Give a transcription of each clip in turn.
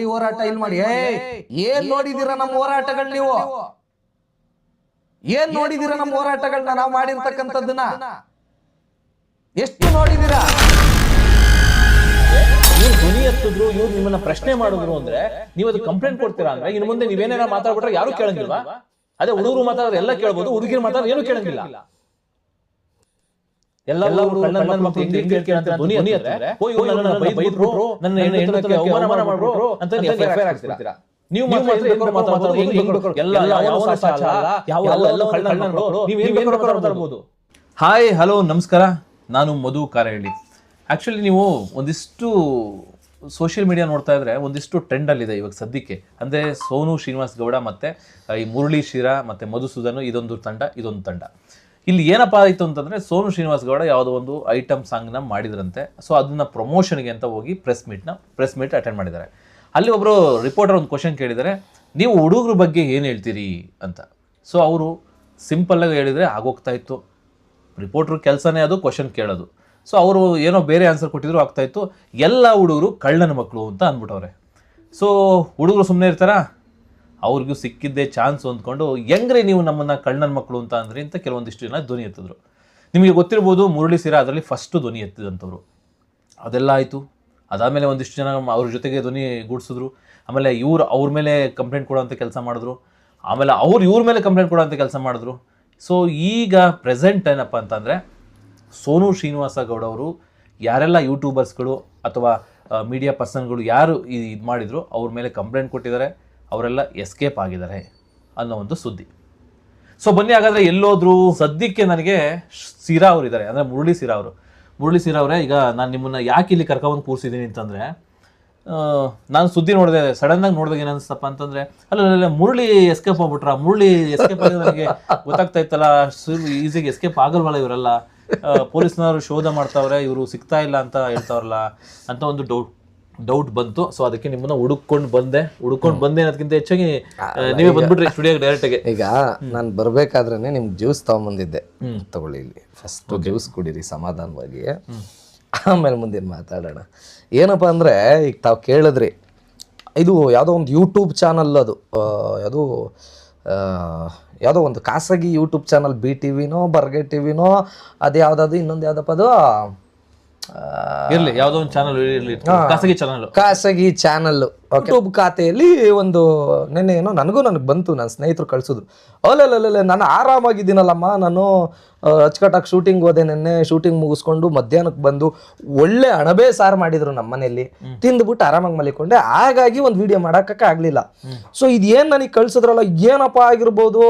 ಹೋರಾಟ ಇಲ್ಲಿ ಮಾಡಿ. ಏನ್ ನೋಡಿದೀರ ನಮ್ಮ ಹೋರಾಟಗಳು? ನೀವು ಏನ್ ನೋಡಿದೀರ ನಮ್ಮ ಹೋರಾಟಗಳನ್ನ? ನಾವು ಮಾಡಿರ್ತಕ್ಕಂಥದ್ದನ್ನ ಎಷ್ಟು ನೋಡಿದೀರಾ? ಇವ್ರು ಧ್ವನಿ ಎತ್ತಿದ್ರು, ಇವ್ರು ನಿಮ್ಮನ್ನ ಪ್ರಶ್ನೆ ಮಾಡಿದ್ರು ಅಂದ್ರೆ ನೀವು ಅದು ಕಂಪ್ಲೇಂಟ್ ಕೊಡ್ತೀರಾ ಅಂದ್ರೆ ಇನ್ನು ಮುಂದೆ ನೀವೇನೇನ ಮಾತಾಡ್ಬಿಟ್ರೆ ಯಾರು ಕೇಳಂಗಿಲ್ವಾ? ಅದೇ ಹುಡುಗರು ಮಾತಾಡೋರು ಎಲ್ಲ ಕೇಳ್ಬೋದು, ಹುಡುಗಿರು ಮಾತಾಡೋರು ಏನು ಕೇಳಂಗಿಲ್ಲ. ಎಲ್ಲರೂ ಕಳ್ಳನ ಮಕ್ಕಳು ಹೆಂಗ್ ಕೇಳ್ತೀರ ಅಂತ ಧ್ವನಿ ಎತ್ತಿದ್ರೆ ಬೈದ್ರು, ನನ್ನ ಹೆಣ್ಣಕ್ಕೆ ಅವಮಾನ ಮಾಡ್ಬಿಟ್ರು ಅಂತ ನೀವು ಎಫ್ಐಆರ್ ಹಾಕ್ತೀರಾ. ನೀವು ಮಾತಾಡೋದು ಮಾತಾಡ್ಬೋದು. ಹಾಯ್ ಹಲೋ ನಮಸ್ಕಾರ, ನಾನು ಮಧು ಕಾರಹಳ್ಳಿ. ಆಕ್ಚುಲಿ ನೀವು ಒಂದಿಷ್ಟು ಸೋಷಿಯಲ್ ಮೀಡಿಯಾ ನೋಡ್ತಾ ಇದ್ರೆ ಒಂದಿಷ್ಟು ಟ್ರೆಂಡಲ್ಲಿದೆ ಇವಾಗ ಸದ್ಯಕ್ಕೆ. ಅಂದರೆ ಸೋನು ಶ್ರೀನಿವಾಸ್ ಗೌಡ ಮತ್ತು ಈ ಮುರಳಿ ಶಿರಾ ಮತ್ತು ಮಧುಸೂದನ್ ಇದೊಂದು ತಂಡ. ಇಲ್ಲಿ ಏನಪ್ಪ ಆಯಿತು ಅಂತಂದರೆ ಸೋನು ಶ್ರೀನಿವಾಸ್ ಗೌಡ ಯಾವುದೋ ಒಂದು ಐಟಮ್ ಸಾಂಗ್ನ ಮಾಡಿದ್ರಂತೆ. ಸೊ ಅದನ್ನ ಪ್ರಮೋಷನ್ಗೆ ಅಂತ ಹೋಗಿ ಪ್ರೆಸ್ ಮೀಟ್ ಅಟೆಂಡ್ ಮಾಡಿದ್ದಾರೆ. ಅಲ್ಲಿ ಒಬ್ಬರು ರಿಪೋರ್ಟರ್ ಒಂದು ಕ್ವಶನ್ ಕೇಳಿದ್ದಾರೆ, ನೀವು ಹುಡುಗರ ಬಗ್ಗೆ ಏನು ಹೇಳ್ತೀರಿ ಅಂತ. ಸೊ ಅವರು ಸಿಂಪಲ್ಲಾಗಿ ಹೇಳಿದರೆ ಆಗೋಗ್ತಾ ಇತ್ತು. ರಿಪೋರ್ಟ್ರ್ ಕೆಲಸನೇ ಅದು ಕ್ವಶನ್ ಕೇಳೋದು. ಸೊ ಅವರು ಏನೋ ಬೇರೆ ಆನ್ಸರ್ ಕೊಟ್ಟಿದ್ರು ಆಗ್ತಾಯಿತ್ತು. ಎಲ್ಲ ಹುಡುಗರು ಕಳ್ಳನ ಮಕ್ಕಳು ಅಂತ ಅಂದ್ಬಿಟ್ಟವ್ರೆ. ಸೊ ಹುಡುಗರು ಸುಮ್ಮನೆ ಇರ್ತಾರಾ? ಅವ್ರಿಗೂ ಸಿಕ್ಕಿದ್ದೇ ಚಾನ್ಸ್ ಅಂದ್ಕೊಂಡು ಹೆಂಗ್ರೆ ನೀವು ನಮ್ಮನ್ನು ಕಳ್ಳನ ಮಕ್ಕಳು ಅಂತ ಅಂದ್ರಿ ಅಂತ ಕೆಲವೊಂದಿಷ್ಟು ಜನ ಧ್ವನಿ ಎತ್ತಿದ್ರು. ನಿಮಗೆ ಗೊತ್ತಿರ್ಬೋದು, ಮುರಳಿ ಸಿರಾ ಅದರಲ್ಲಿ ಫಸ್ಟು ಧ್ವನಿ ಎತ್ತಿದಂಥವ್ರು. ಅದೆಲ್ಲ ಆಯಿತು. ಅದಾದಮೇಲೆ ಒಂದಿಷ್ಟು ಜನ ಅವ್ರ ಜೊತೆಗೆ ಧ್ವನಿ ಗೂಡಿಸಿದ್ರು. ಆಮೇಲೆ ಅವ್ರ ಮೇಲೆ ಕಂಪ್ಲೇಂಟ್ ಕೊಡೋಂಥ ಕೆಲಸ ಮಾಡಿದ್ರು. ಆಮೇಲೆ ಇವ್ರ ಮೇಲೆ ಕಂಪ್ಲೇಂಟ್ ಕೊಡೋಂಥ ಕೆಲಸ ಮಾಡಿದ್ರು. ಸೊ ಈಗ ಪ್ರೆಸೆಂಟ್ ಏನಪ್ಪ ಅಂತಂದರೆ ಸೋನು ಶ್ರೀನಿವಾಸ ಗೌಡ ಅವರು ಯಾರೆಲ್ಲ ಯೂಟ್ಯೂಬರ್ಸ್ಗಳು ಅಥವಾ ಮೀಡಿಯಾ ಪರ್ಸನ್ಗಳು ಯಾರು ಇದು ಮಾಡಿದ್ರು ಅವ್ರ ಮೇಲೆ ಕಂಪ್ಲೇಂಟ್ ಕೊಟ್ಟಿದ್ದಾರೆ. ಅವರೆಲ್ಲ ಎಸ್ಕೇಪ್ ಆಗಿದ್ದಾರೆ ಅನ್ನೋ ಒಂದು ಸುದ್ದಿ. ಸೊ ಬನ್ನಿ ಹಾಗಾದರೆ ಎಲ್ಲೋದ್ರು. ಸದ್ಯಕ್ಕೆ ನನಗೆ ಸಿರಾ ಅವರು ಇದ್ದಾರೆ, ಅಂದರೆ ಮುರಳಿ ಸಿರಾ ಅವರೇ. ಈಗ ನಾನು ನಿಮ್ಮನ್ನು ಯಾಕೆ ಇಲ್ಲಿ ಕರ್ಕೊಂಡ್ಬಂದು ಕೂರಿಸಿದ್ದೀನಿ ಅಂತಂದರೆ, ನಾನು ಸುದ್ದಿ ನೋಡಿದೆ, ಸಡನ್ನಾಗಿ ನೋಡಿದಾಗ ಏನು ಅನಿಸ್ತಪ್ಪ ಅಂತಂದರೆ, ಅಲ್ಲ ಮುರಳಿ ಎಸ್ಕೇಪ್ ಆಗ್ಬಿಟ್ರ, ಮುರಳಿ ಎಸ್ಕೇಪ್ ಆಗಿ ನನಗೆ ಗೊತ್ತಾಗ್ತಾ ಇತ್ತಲ್ಲ, ಈಸಿಗೆ ಎಸ್ಕೇಪ್ ಆಗಲ್ವಲ್ಲ ಇವರೆಲ್ಲ, ಪೊಲೀಸ್ನವರು ಶೋಧ ಮಾಡ್ತಾವ್ರೆ, ಇವರು ಸಿಗ್ತಾ ಇಲ್ಲ ಅಂತ ಹೇಳ್ತಾವ್ರಲ್ಲ ಅಂತ ಒಂದು ಡೌಟ್ ಬಂತು. ಸೊ ಅದಕ್ಕೆ ನಿಮ್ಮನ್ನ ಹುಡುಕೊಂಡು ಬಂದೆ ಅನ್ನೋದಕ್ಕಿಂತ ಹೆಚ್ಚಾಗಿ ನೀವೇ ಬಂದ್ಬಿಟ್ರಿ ಸ್ಟುಡಿಯೋಗೆ ಡೈರೆಕ್ಟಾಗಿ. ಈಗ ನಾನು ಬರ್ಬೇಕಾದ್ರೆ ನಿಮ್ಗೆ ಜ್ಯೂಸ್ ತಗೊಂಬಂದಿದ್ದೆ, ತಗೊಳ್ಳಿ ಇಲ್ಲಿ ಫಸ್ಟ್ ಜ್ಯೂಸ್ ಕುಡೀರಿ ಸಮಾಧಾನವಾಗಿ, ಆಮೇಲೆ ಮುಂದಿನ ಮಾತಾಡೋಣ. ಏನಪ್ಪ ಅಂದರೆ ಈಗ ತಾವು ಕೇಳಿದ್ರಿ, ಇದು ಯಾವುದೋ ಒಂದು ಯೂಟ್ಯೂಬ್ ಚಾನಲ್, ಅದು ಯಾವುದೋ ಒಂದು ಖಾಸಗಿ ಯೂಟ್ಯೂಬ್ ಚಾನಲ್, BTVನೋ ಬರ್ಗೆ ಟಿವಿನೋ ಅದು ಯಾವುದಾದ್ರು ಇನ್ನೊಂದು ಯಾವುದಪ್ಪ ಅದು ಇರಲಿ, ಯಾವುದೋ ಒಂದು ಚಾನಲ್ ಇರಲಿ, ಖಾಸಗಿ ಚಾನಲ್ ಯೂಟ್ಯೂಬ್ ಖಾತೆಯಲ್ಲಿ ಒಂದು ನೆನ್ನೆ ಏನೋ ನನಗೆ ಬಂತು, ನನ್ನ ಸ್ನೇಹಿತರು ಕಳಿಸಿದ್ರು. ಅಲ್ಲಲ್ಲ ನಾನು ಆರಾಮಾಗಿದ್ದೀನಲ್ಲಮ್ಮ, ನಾನು ಅಚ್ಚುಕಟ್ಟಾಗಿ ಶೂಟಿಂಗ್ ಹೋದೆ, ನೆನ್ನೆ ಶೂಟಿಂಗ್ ಮುಗಿಸ್ಕೊಂಡು ಮಧ್ಯಾಹ್ನಕ್ಕೆ ಬಂದು ಒಳ್ಳೆ ಅಣಬೆ ಸಾರು ಮಾಡಿದ್ರು ನಮ್ಮ ಮನೆಯಲ್ಲಿ, ತಿಂದುಬಿಟ್ಟು ಆರಾಮಾಗಿ ಮಲಿಕೊಂಡೆ, ಹಾಗಾಗಿ ಒಂದು ವಿಡಿಯೋ ಮಾಡೋಕ್ಕೆ ಆಗಲಿಲ್ಲ. ಸೊ ಇದೇನು ನನಗೆ ಕಳ್ಸಿದ್ರಲ್ಲ, ಏನಪ್ಪ ಆಗಿರ್ಬೋದು,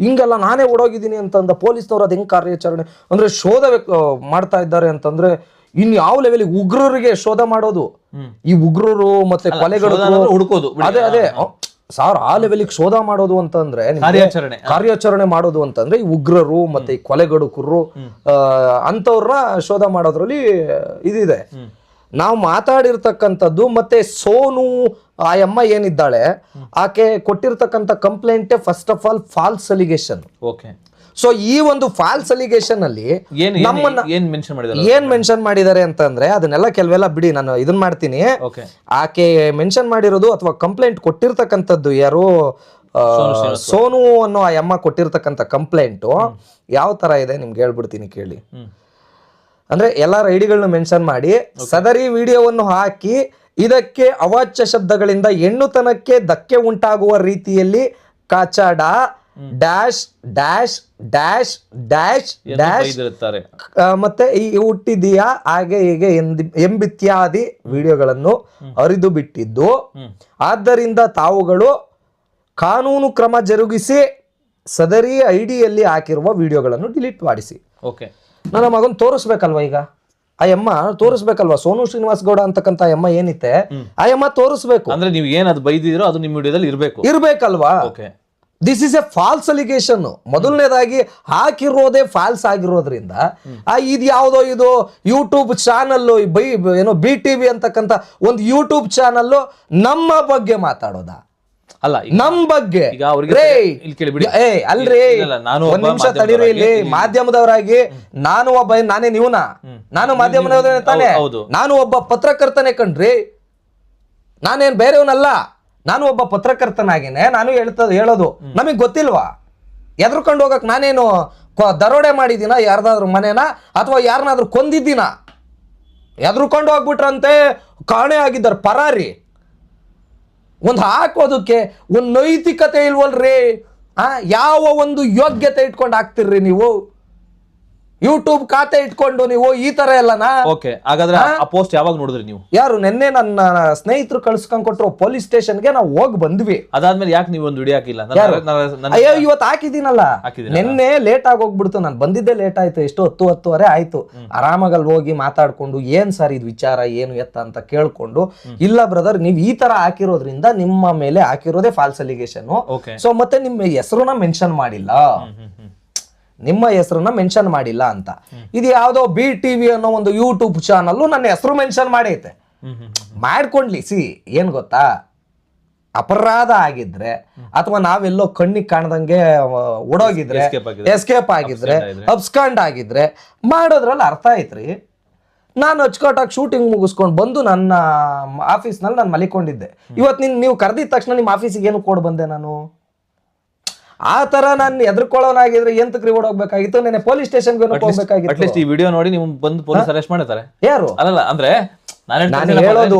ಹಿಂಗೆಲ್ಲ ನಾನೇ ಓಡೋಗಿದ್ದೀನಿ ಅಂತಂದ ಪೊಲೀಸ್ನವ್ರು ಅದು ಹೆಂಗೆ ಕಾರ್ಯಾಚರಣೆ ಅಂದರೆ ಶೋಧ ಮಾಡ್ತಾ ಇದ್ದಾರೆ ಅಂತಂದ್ರೆ, ಇನ್ ಯಾವ ಲೆವೆಲ್ ಉಗ್ರರಿಗೆ ಶೋಧ ಮಾಡೋದು, ಈ ಉಗ್ರರು ಮತ್ತೆ ಕೊಲೆಗಳು ಹುಡುಕೋದು, ಅದೇ ಸಾರ್ ಆ ಲೆವೆಲಿಗೆ ಶೋಧ ಮಾಡೋದು ಅಂತಂದ್ರೆ, ಕಾರ್ಯಾಚರಣೆ ಮಾಡೋದು ಅಂತಂದ್ರೆ ಈ ಉಗ್ರರು ಮತ್ತೆ ಈ ಕೊಲೆಗಡುಕರು ಅಂತವ್ರನ್ನ ಶೋಧ ಮಾಡೋದ್ರಲ್ಲಿ ಇದಿದೆ. ನಾವು ಮಾತಾಡಿರ್ತಕ್ಕಂಥದ್ದು ಮತ್ತೆ ಸೋನು ಆ ಅಮ್ಮ ಏನಿದ್ದಾಳೆ ಆಕೆ ಕೊಟ್ಟಿರ್ತಕ್ಕಂಥ ಕಂಪ್ಲೇಂಟೇ first of all false allegation. Okay. So ಈ ಒಂದು ಫಾಲ್ಸ್ ಅಲಿಗೇಷನ್ ಅಲ್ಲಿ ಏನ್ ಮೆನ್ಷನ್ ಮಾಡಿದ್ದಾರೆ ಅಂತಂದ್ರೆ, ಅದನ್ನೆಲ್ಲ ಕೆಲವೆಲ್ಲ ಬಿಡಿ, ನಾನು ಇದನ್ ಮಾಡ್ತೀನಿ. ಆಕೆ ಮೆನ್ಷನ್ ಮಾಡಿರೋದು ಅಥವಾ ಕಂಪ್ಲೇಂಟ್ ಕೊಟ್ಟಿರ್ತಕ್ಕಂಥದ್ದು ಯಾರು, ಸೋನು ಅನ್ನೋ ಆ ಅಮ್ಮ ಕೊಟ್ಟಿರ್ತಕ್ಕಂಥ ಕಂಪ್ಲೇಂಟು ಯಾವ ತರ ಇದೆ ನಿಮ್ಗೆ ಹೇಳ್ಬಿಡ್ತೀನಿ ಕೇಳಿ. ಅಂದ್ರೆ ಎಲ್ಲಾ ಐಡಿಗಳನ್ನ ಮೆನ್ಷನ್ ಮಾಡಿ ಸದರಿ ವಿಡಿಯೋವನ್ನು ಹಾಕಿ, ಇದಕ್ಕೆ ಅವಾಚ್ಯ ಶಬ್ದಗಳಿಂದ ಹೆಣ್ಣುತನಕ್ಕೆ ಧಕ್ಕೆ ಉಂಟಾಗುವ ರೀತಿಯಲ್ಲಿ ಕಚಡ dash dash dash dash dash ಮತ್ತೆ ಈ ಹುಟ್ಟಿದೀಯಾ ಹಾಗೆ ಹೀಗೆ ಎಂಬಿತ್ಯಾದಿ ವಿಡಿಯೋಗಳನ್ನು ಹರಿದು ಬಿಟ್ಟಿದ್ದು, ಆದ್ದರಿಂದ ತಾವುಗಳು ಕಾನೂನು ಕ್ರಮ ಜರುಗಿಸಿ ಸದರಿ ಐಡಿಯಲ್ಲಿ ಹಾಕಿರುವ ವಿಡಿಯೋಗಳನ್ನು ಡಿಲೀಟ್ ಮಾಡಿಸಿ. ಓಕೆ. ನನ್ನ ಮಗನ್ ತೋರಿಸ್ಬೇಕಲ್ವಾ, ಈಗ ಆ ಅಮ್ಮ ತೋರಿಸ್ಬೇಕಲ್ವಾ, ಸೋನು ಶ್ರೀನಿವಾಸ್ ಗೌಡ ಅಂತಕ್ಕಂಥ ಅಮ್ಮ ಏನಿತ್ತೆ ಆ ಅಮ್ಮ ತೋರಿಸ್ಬೇಕು. ಅಂದ್ರೆ ನೀವು ಏನದು ಬೈದಿರೋ ಅದು ನಿಮ್ಮ ವಿಡಿಯೋದಲ್ಲಿ ಇರ್ಬೇಕಲ್ವಾ. This is a false allegation. ಮೊದಲನೇದಾಗಿ ಹಾಕಿರೋದೇ ಫಾಲ್ಸ್ ಆಗಿರೋದ್ರಿಂದ ಇದು ಯಾವುದೋ ಇದು ಯೂಟ್ಯೂಬ್ ಚಾನಲ್ ಏನೋ BTV ಅಂತಕ್ಕಂಥ ಒಂದು ಯೂಟ್ಯೂಬ್ ಚಾನಲ್ ನಮ್ಮ ಬಗ್ಗೆ ಮಾತಾಡೋದಾ? ಅಲ್ಲ, ನಮ್ ಬಗ್ಗೆ ಅಲ್ರಿ, ಒಂದ್ ನಿಮಿಷ ತಡೀರಿ. ಇಲ್ಲಿ ಮಾಧ್ಯಮದವರಾಗಿ ನಾನೇ ನೀವುನಾ? ನಾನು ಮಾಧ್ಯಮದವರೇ ತಾನೆ, ನಾನು ಒಬ್ಬ ಪತ್ರಕರ್ತನೆ ಕಣ್ರಿ. ನಾನೇನ್ ಬೇರೆಯವನಲ್ಲ, ನಾನು ಒಬ್ಬ ಪತ್ರಕರ್ತನಾಗೇನೆ ನಾನು ಹೇಳೋದು. ನಮಗ್ ಗೊತ್ತಿಲ್ವಾ? ಎದ್ರುಕೊಂಡು ಹೋಗಕ್ ನಾನೇನು ದರೋಡೆ ಮಾಡಿದ್ದೀನ ಯಾರ್ದಾದ್ರು ಮನೇನ, ಅಥವಾ ಯಾರನ್ನಾದ್ರೂ ಕೊಂದಿದ್ದೀನ? ಎದ್ರುಕೊಂಡು ಹೋಗ್ಬಿಟ್ರಂತೆ, ಕಾಣೆ ಆಗಿದ್ದಾರೆ, ಪರಾರಿ. ಒಂದು ಹಾಕೋದಕ್ಕೆ ಒಂದು ನೈತಿಕತೆ ಇಲ್ವಲ್ರಿ? ಯಾವ ಒಂದು ಯೋಗ್ಯತೆ ಇಟ್ಕೊಂಡು ಹಾಕ್ತಿರ್ರಿ ನೀವು? ಯೂಟ್ಯೂಬ್ ಖಾತೆ ಇಟ್ಕೊಂಡು ನೀವು ಈ ತರ ಎಲ್ಲನಾ? ಓಕೆ, ಹಾಗಾದ್ರೆ ಆ ಪೋಸ್ಟ್ ಯಾವಾಗ ನೋಡಿದ್ರಿ ನೀವು? ಯಾರು? ನಿನ್ನೆ ನನ್ನ ಸ್ನೇಹಿತರು ಕಳ್ಸ್ಕೊಂಡ್ ಕೊಟ್ರು ಪೊಲೀಸ್ ಸ್ಟೇಷನ್ಗೆ, ನಾವು ಹೋಗಿ ಬಂದ್ವಿ. ಅದಾದ್ಮೇಲೆ ಯಾಕೆ ನೀವು ಒಂದು ವಿಡಿಯೋ ಹಾಕಿಲ್ಲ? ಅಯ್ಯೋ, ಇವತ್ತು ಹಾಕಿದ್ದೀನಲ್ಲ. ನಿನ್ನೆ ಲೇಟ್ ಆಗೋಗ್ಬಿಡ್ತು, ನಾನು ಬಂದಿದ್ದೆ ಲೇಟ್ ಆಯ್ತು. ಎಷ್ಟು 10-10:30 ಆಯ್ತು. ಆರಾಮಾಗಿ ಅಲ್ಲಿ ಹೋಗಿ ಮಾತಾಡ್ಕೊಂಡು, ಏನ್ ಸರ್ ಇದು ವಿಚಾರ, ಏನು ಎತ್ತ ಅಂತ ಕೇಳ್ಕೊಂಡು, ಇಲ್ಲ ಬ್ರದರ್ ನೀವು ಈ ತರ ಹಾಕಿರೋದ್ರಿಂದ ನಿಮ್ಮ ಮೇಲೆ ಹಾಕಿರೋದೇ ಫಾಲ್ಸ್ ಅಲಿಗೇಷನ್. ಸೊ ಮತ್ತೆ ನಿಮ್ಮ ಹೆಸರನ್ನ ಮೆನ್ಷನ್ ಮಾಡಿಲ್ಲ, ನಿಮ್ಮ ಹೆಸರನ್ನ ಮೆನ್ಷನ್ ಮಾಡಿಲ್ಲ ಅಂತ. ಇದು ಯಾವ್ದೋ BTV ಅನ್ನೋ ಒಂದು ಯೂಟ್ಯೂಬ್ ಚಾನಲ್ ನನ್ನ ಹೆಸರು ಮೆನ್ಷನ್ ಮಾಡೈತೆ. ಮಾಡ್ಕೊಂಡ್ಲಿ. ಏನ್ ಗೊತ್ತಾ, ಅಪರಾಧ ಆಗಿದ್ರೆ ಅಥವಾ ನಾವೆಲ್ಲೋ ಕಣ್ಣಿಗೆ ಕಾಣ್ದಂಗೆ ಓಡೋಗಿದ್ರೆ, ಎಸ್ಕೇಪ್ ಆಗಿದ್ರೆ, ಅಬ್ಸ್ಕಾಂಡ್ ಆಗಿದ್ರೆ ಮಾಡೋದ್ರಲ್ಲಿ ಅರ್ಥ ಐತ್ರಿ. ನಾನು ಅಚ್ಚುಕಟ್ಟಾಗಿ ಶೂಟಿಂಗ್ ಮುಗಿಸ್ಕೊಂಡು ಬಂದು ನನ್ನ ಆಫೀಸ್ನಲ್ಲಿ ನಾನು ಮಲಿಕೊಂಡಿದ್ದೆ. ಇವತ್ತು ನೀವು ಕರೆದಿದ ತಕ್ಷಣ ನಿಮ್ಮ ಆಫೀಸಿಗೆ ಏನು ಕೊಡ್ ಬಂದೆ ನಾನು? ಆ ತರ ನಾನು ಎದ್ರಕೊಳ್ಳೋನಾಗಿದ್ರೆ ಎಂತಕ್ರಿ ಓಡೋಗ್ಬೇಕಾಗಿತ್ತು? ನೆನೆ ಪೊಲೀಸ್ ಸ್ಟೇಷನ್ಗೆ ಹೋಗ್ಬೇಕಾಗಿತ್ತು. ಅಟ್ಲೀಸ್ಟ್ ಈ ವಿಡಿಯೋ ನೋಡಿ ನೀವು ಬಂದು ಪೊಲೀಸ್ ಅರೆಸ್ಟ್ ಮಾಡ್ತಾರೆ. ಯಾರು? ಅಲ್ಲ ಅಂದ್ರೆ ನಾನು ಹೇಳೋದು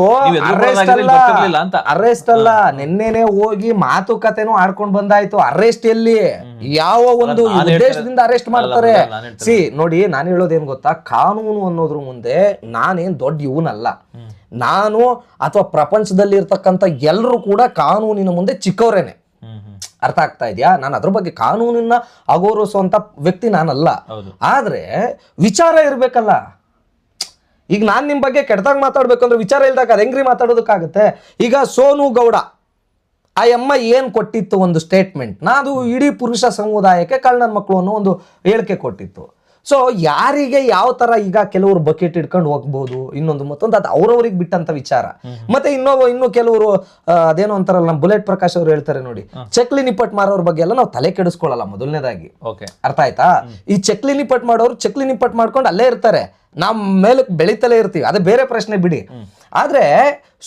ಅರೆಸ್ಟ್ ಅಲ್ಲ, ನಿನ್ನೆನೆ ಹೋಗಿ ಮಾತುಕತೆನೂ ಆಡ್ಕೊಂಡ್ ಬಂದಾಯ್ತು. ಅರೆಸ್ಟ್ ಎಲ್ಲಿ? ಯಾವ ಒಂದು ಉದ್ದೇಶದಿಂದ ಅರೆಸ್ಟ್ ಮಾಡ್ತಾರೆ? ನೋಡಿ, ನಾನು ಹೇಳೋದೇನ್ ಗೊತ್ತಾ, ಕಾನೂನು ಅನ್ನೋದ್ರ ಮುಂದೆ ನಾನೇನ್ ದೊಡ್ಡ ಇವನಲ್ಲ. ನಾನು ಅಥವಾ ಪ್ರಪಂಚದಲ್ಲಿ ಇರ್ತಕ್ಕಂಥ ಎಲ್ರು ಕೂಡ ಕಾನೂನಿನ ಮುಂದೆ ಚಿಕ್ಕವರೇನೆ. ಅರ್ಥ ಆಗ್ತಾ ಇದೆಯಾ? ನಾನು ಅದ್ರ ಬಗ್ಗೆ ಕಾನೂನನ್ನ ಅಗೌರವಿಸುವಂತ ವ್ಯಕ್ತಿ ನಾನಲ್ಲ. ಆದ್ರೆ ವಿಚಾರ ಇರ್ಬೇಕಲ್ಲ. ಈಗ ನಾನ್ ನಿಮ್ ಬಗ್ಗೆ ಕೆಟ್ಟದಾಗ ಮಾತಾಡ್ಬೇಕಂದ್ರೆ ವಿಚಾರ ಇಲ್ದಾಗ ಅದ್ ಹೆಂಗ್ರಿ ಮಾತಾಡೋದಕ್ಕಾಗತ್ತೆ? ಈಗ ಸೋನು ಗೌಡ ಆ ಅಮ್ಮ ಏನ್ ಕೊಟ್ಟಿತ್ತು ಒಂದು ಸ್ಟೇಟ್ಮೆಂಟ್, ಅದು ಇಡೀ ಪುರುಷ ಸಮುದಾಯಕ್ಕೆ ಕಳ್ಳನ ಮಕ್ಕಳು ಅನ್ನೋ ಒಂದು ಹೇಳಿಕೆ ಕೊಟ್ಟಿತ್ತು. ಸೊ ಯಾರಿಗೆ ಯಾವ ತರ, ಈಗ ಕೆಲವರು ಬಕೆಟ್ ಇಟ್ಕೊಂಡು ಹೋಗ್ಬೋದು, ಇನ್ನೊಂದು ಮತ್ತೊಂದು, ಅದು ಅವ್ರವ್ರಿಗೆ ಬಿಟ್ಟಂತ ವಿಚಾರ. ಮತ್ತೆ ಇನ್ನು ಕೆಲವರು ಅದೇನೋ ಅಂತಾರಲ್ಲ, ನಮ್ಮ ಬುಲೆಟ್ ಪ್ರಕಾಶ್ ಅವ್ರು ಹೇಳ್ತಾರೆ ನೋಡಿ, ಚಕ್ಲಿ ನಿಪ್ಪಟ್ ಮಾರೋರ್ ಬಗ್ಗೆ ಎಲ್ಲ ನಾವು ತಲೆ ಕೆಡಿಸ್ಕೊಳ್ಳಲ್ಲ ಮೊದಲನೇದಾಗಿ. ಅರ್ಥ ಆಯ್ತಾ? ಈ ಚಕ್ಲಿ ನಿಪ್ಪಟ್ ಮಾಡೋರು ಚಕ್ಲಿ ನಿಪ್ಪಟ್ ಮಾಡ್ಕೊಂಡು ಅಲ್ಲೇ ಇರ್ತಾರೆ, ನಾವ್ ಮೇಲಕ್ಕೆ ಬೆಳಿತಲೇ ಇರ್ತೀವಿ, ಅದೇ ಬೇರೆ ಪ್ರಶ್ನೆ ಬಿಡಿ. ಆದ್ರೆ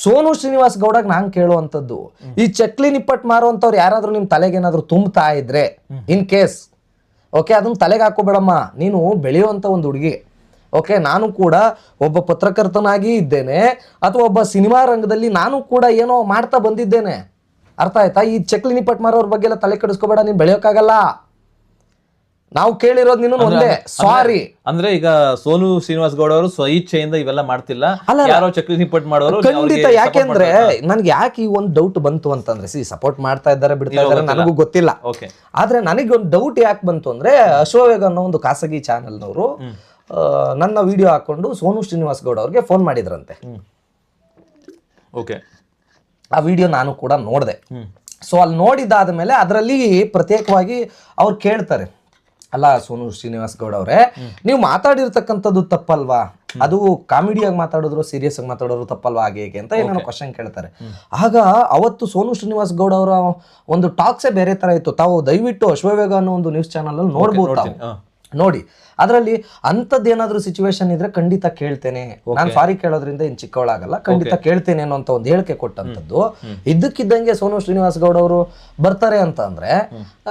ಸೋನು ಶ್ರೀನಿವಾಸ್ ಗೌಡಗ್ ನಾನ್ ಕೇಳುವಂತದ್ದು, ಈ ಚಕ್ಲಿ ನಿಪ್ಪಟ್ ಮಾರುವಂತವ್ರು ಯಾರಾದ್ರೂ ನಿಮ್ ತಲೆಗೇನಾದ್ರು ತುಂಬ್ತಾ ಇದ್ರೆ, ಇನ್ ಕೇಸ್ ಓಕೆ, ಅದನ್ನ ತಲೆಗೆ ಹಾಕೋಬೇಡಮ್ಮ, ನೀನು ಬೆಳೆಯುವಂತ ಒಂದು ಹುಡುಗಿ. ಓಕೆ, ನಾನು ಕೂಡ ಒಬ್ಬ ಪತ್ರಕರ್ತನಾಗಿ ಇದ್ದೇನೆ, ಅಥವಾ ಒಬ್ಬ ಸಿನಿಮಾ ರಂಗದಲ್ಲಿ ನಾನು ಕೂಡ ಏನೋ ಮಾಡ್ತಾ ಬಂದಿದ್ದೇನೆ. ಅರ್ಥ ಆಯ್ತಾ? ಈ ಚಕ್ಲಿ ನಿಪ್ಪಟ್ ಮಾರೋರ್ ಬಗ್ಗೆ ಎಲ್ಲ ತಲೆ ಕೆಡಿಸ್ಕೋಬೇಡ, ನೀನ್ ಬೆಳೆಯೋಕ್ಕಾಗಲ್ಲ. ನಾವು ಕೇಳಿರೋದು ನೀನು ಒಂದೇ, ಸಾರಿ. ಅಂದ್ರೆ ಈಗ ಸೋನು ಶ್ರೀನಿವಾಸ್ ಗೌಡ ಅವರು ಸ್ವಇಚ್ಛೆಯಿಂದ ಇವೆಲ್ಲ ಮಾಡ್ತಿಲ್ಲ, ಯಾರೋ ಚಕ್ಲಿ ನಿಪ್ಪಟ್ ಮಾಡೋರು ಖಂಡಿತ. ಯಾಕೆಂದ್ರೆ ನನ್ಗೆ ಯಾಕೆ ಈ ಒಂದು ಡೌಟ್ ಬಂತು ಅಂತಂದ್ರೆ, ಸಪೋರ್ಟ್ ಮಾಡ್ತಾ ಇದ್ದಾರೆ ಬಿಡ್ತಾ ಇದ್ದಾರೆ ನನಗೂ ಗೊತ್ತಿಲ್ಲ. ಆದ್ರೆ ನನಗೆ ಒಂದು ಡೌಟ್ ಯಾಕೆ ಬಂತು ಅಂದ್ರೆ, ಅಶ್ವವೇಗ ಅನ್ನೋ ಒಂದು ಖಾಸಗಿ ಚಾನೆಲ್ನವರು ನನ್ನ ವಿಡಿಯೋ ಹಾಕೊಂಡು ಸೋನು ಶ್ರೀನಿವಾಸ್ ಗೌಡ ಅವ್ರಿಗೆ ಫೋನ್ ಮಾಡಿದ್ರಂತೆ. ಆ ವಿಡಿಯೋ ನಾನು ಕೂಡ ನೋಡಿದೆ. ಸೊ ಅಲ್ಲಿ ನೋಡಿದಾದ ಮೇಲೆ ಅದರಲ್ಲಿ ಪ್ರತ್ಯೇಕವಾಗಿ ಅವ್ರು ಕೇಳ್ತಾರೆ, ಅಲ್ಲ ಸೋನು ಶ್ರೀನಿವಾಸ್ ಗೌಡ ಅವರೇ, ನೀವು ಮಾತಾಡಿರ್ತಕ್ಕಂಥದ್ದು ತಪ್ಪಲ್ವಾ? ಅದು ಕಾಮಿಡಿಯಾಗಿ ಮಾತಾಡಿದ್ರು, ಸೀರಿಯಸ್ ಆಗಿ ಮಾತಾಡೋರು ತಪ್ಪಲ್ವಾ, ಹಾಗೆ ಹೇಗೆ ಅಂತ ಏನೋ ಕ್ವಶನ್ ಕೇಳ್ತಾರೆ. ಆಗ ಅವತ್ತು ಸೋನು ಶ್ರೀನಿವಾಸ್ ಗೌಡ ಅವರ ಒಂದು ಟಾಕ್ಸೇ ಬೇರೆ ತರ ಇತ್ತು. ತಾವು ದಯವಿಟ್ಟು ಅಶ್ವವೇಗ ಅನ್ನೋ ಒಂದು ನ್ಯೂಸ್ ಚಾನಲ್ ಅಲ್ಲಿ ನೋಡ್ಬೋದು, ನೋಡಿ. ಅದರಲ್ಲಿ ಅಂಥದ್ದೇನಾದ್ರೂ ಸಿಚುವೇಶನ್ ಇದ್ರೆ ಖಂಡಿತ ಕೇಳ್ತೇನೆ. ನಾನು ಸಾರಿ ಕೇಳೋದ್ರಿಂದ ಏನ್ ಚಿಕ್ಕವಳಾಗಲ್ಲ, ಖಂಡಿತ ಕೇಳ್ತೇನೆ ಅನ್ನೋ ಒಂದು ಹೇಳಿಕೆ ಕೊಟ್ಟಂತದ್ದು. ಇದ್ದಕ್ಕಿದ್ದಂಗೆ ಸೋನು ಶ್ರೀನಿವಾಸ್ ಗೌಡ ಅವರು ಬರ್ತಾರೆ ಅಂತ ಅಂದ್ರೆ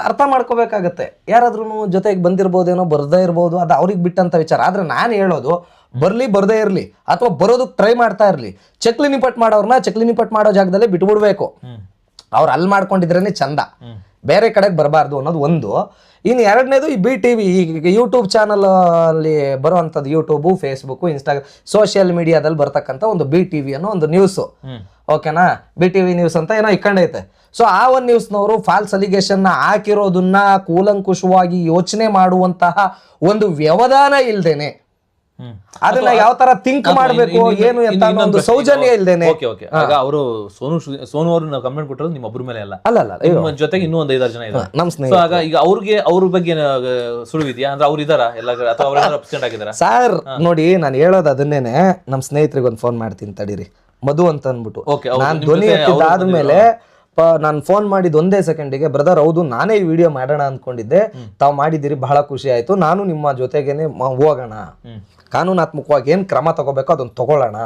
ಅರ್ಥ ಮಾಡ್ಕೋಬೇಕಾಗತ್ತೆ. ಯಾರಾದ್ರೂ ಜೊತೆಗೆ ಬಂದಿರ್ಬೋದೇನೋ, ಬರ್ದೇ ಇರ್ಬೋದು, ಅದು ಅವ್ರಿಗೆ ಬಿಟ್ಟಂತ ವಿಚಾರ. ಆದ್ರೆ ನಾನು ಹೇಳೋದು, ಬರ್ಲಿ ಬರ್ದೇ ಇರ್ಲಿ, ಅಥವಾ ಬರೋದಕ್ಕೆ ಟ್ರೈ ಮಾಡ್ತಾ ಇರ್ಲಿ, ಚಕ್ಲಿ ನಿಪ್ಪಟ್ ಮಾಡೋರ್ನ ಚಕ್ಲಿ ನಿಪ್ಪಟ್ ಮಾಡೋ ಜಾಗದಲ್ಲೇ ಬಿಟ್ಬಿಡ್ಬೇಕು. ಅವ್ರು ಅಲ್ಲಿ ಮಾಡ್ಕೊಂಡಿದ್ರೇನೆ ಚಂದ, ಬೇರೆ ಕಡೆಗೆ ಬರಬಾರ್ದು ಅನ್ನೋದು ಒಂದು. ಇನ್ನು ಎರಡನೇದು, ಈ BTV ಈ ಯೂಟ್ಯೂಬ್ ಚಾನಲ್ ಅಲ್ಲಿ ಬರುವಂಥದ್ದು, ಯೂಟ್ಯೂಬು, ಫೇಸ್ಬುಕ್, ಇನ್ಸ್ಟಾಗ್ರಾಮ್, ಸೋಷಿಯಲ್ ಮೀಡಿಯಾದಲ್ಲಿ ಬರ್ತಕ್ಕಂಥ ಒಂದು BTV ಅನ್ನೋ ಒಂದು ನ್ಯೂಸು. ಓಕೆನಾ? BTV ನ್ಯೂಸ್ ಅಂತ ಏನೋ ಇಕ್ಕಂಡೈತೆ. ಸೊ ಆ ಒಂದು ನ್ಯೂಸ್ನವರು ಫಾಲ್ಸ್ ಅಲಿಗೇಷನ್ ಹಾಕಿರೋದನ್ನ ಕೂಲಂಕುಷವಾಗಿ ಯೋಚನೆ ಮಾಡುವಂತಹ ಒಂದು ವ್ಯವಧಾನ ಇಲ್ದೇನೆ, ಅದನ್ನ ಯಾವ ತರ ಥಿಂಕ್ ಮಾಡ್ಬೇಕು ಏನು ಅಂತ ಒಂದು ಸೌಜನ್ಯ ಇಲ್ದೇನೆ. ಅವರು ಸೋನು ಅವರು ನಾವು ಕಂಪ್ಲೇಂಟ್ ಕೊಟ್ಟರು ನಿಮ್ಮ ಒಬ್ಬರ ಮೇಲೆ ಅಲ್ಲ, ಅಲ್ಲ ಜೊತೆಗೆ ಇನ್ನೂ ಒಂದು 5-6 ಜನ ಇದ್ದಾರೆ ನಮ್ ಸ್ನೇಹಿತರು. ಆಗ ಈಗ ಅವ್ರ ಬಗ್ಗೆ ಸುಳಿವು ಇದೆಯಾ ಅಂದ್ರೆ ಅವ್ರು ಇದಾರ ಎಲ್ಲ, ಅಥವಾ ಅವ್ರ ಅಬ್ಸೆಂಟ್ ಆಗಿದಾರ? ಸರ್ ನೋಡಿ, ನಾನು ಹೇಳೋದು ಅದನ್ನೇನೆ. ನಮ್ ಸ್ನೇಹಿತರಿಗೆ ಒಂದು ಫೋನ್ ಮಾಡ್ತೀನಿ ತಡೀರಿ, ಮಧು ಅಂತ ಅಂದ್ಬಿಟ್ಟು. ನಾನು ಧ್ವನಿ ಎತ್ತಿದ್ದಾದ್ಮೇಲೆ ನಾನು ಫೋನ್ ಮಾಡಿದ ಒಂದೇ ಸೆಕೆಂಡಿಗೆ ಬ್ರದರ್ ಹೌದು ನಾನೇ ಈ ವಿಡಿಯೋ ಮಾಡೋಣ ಅಂದ್ಕೊಂಡಿದ್ದೆ, ತಾವು ಮಾಡಿದ್ದೀರಿ ಬಹಳ ಖುಷಿ ಆಯ್ತು, ನಾನು ನಿಮ್ಮ ಜೊತೆಗೇನೆ ಹೋಗೋಣ, ಕಾನೂನಾತ್ಮಕವಾಗಿ ಏನ್ ಕ್ರಮ ತಗೋಬೇಕೋ ಅದನ್ನ ತಗೊಳ್ಳೋಣ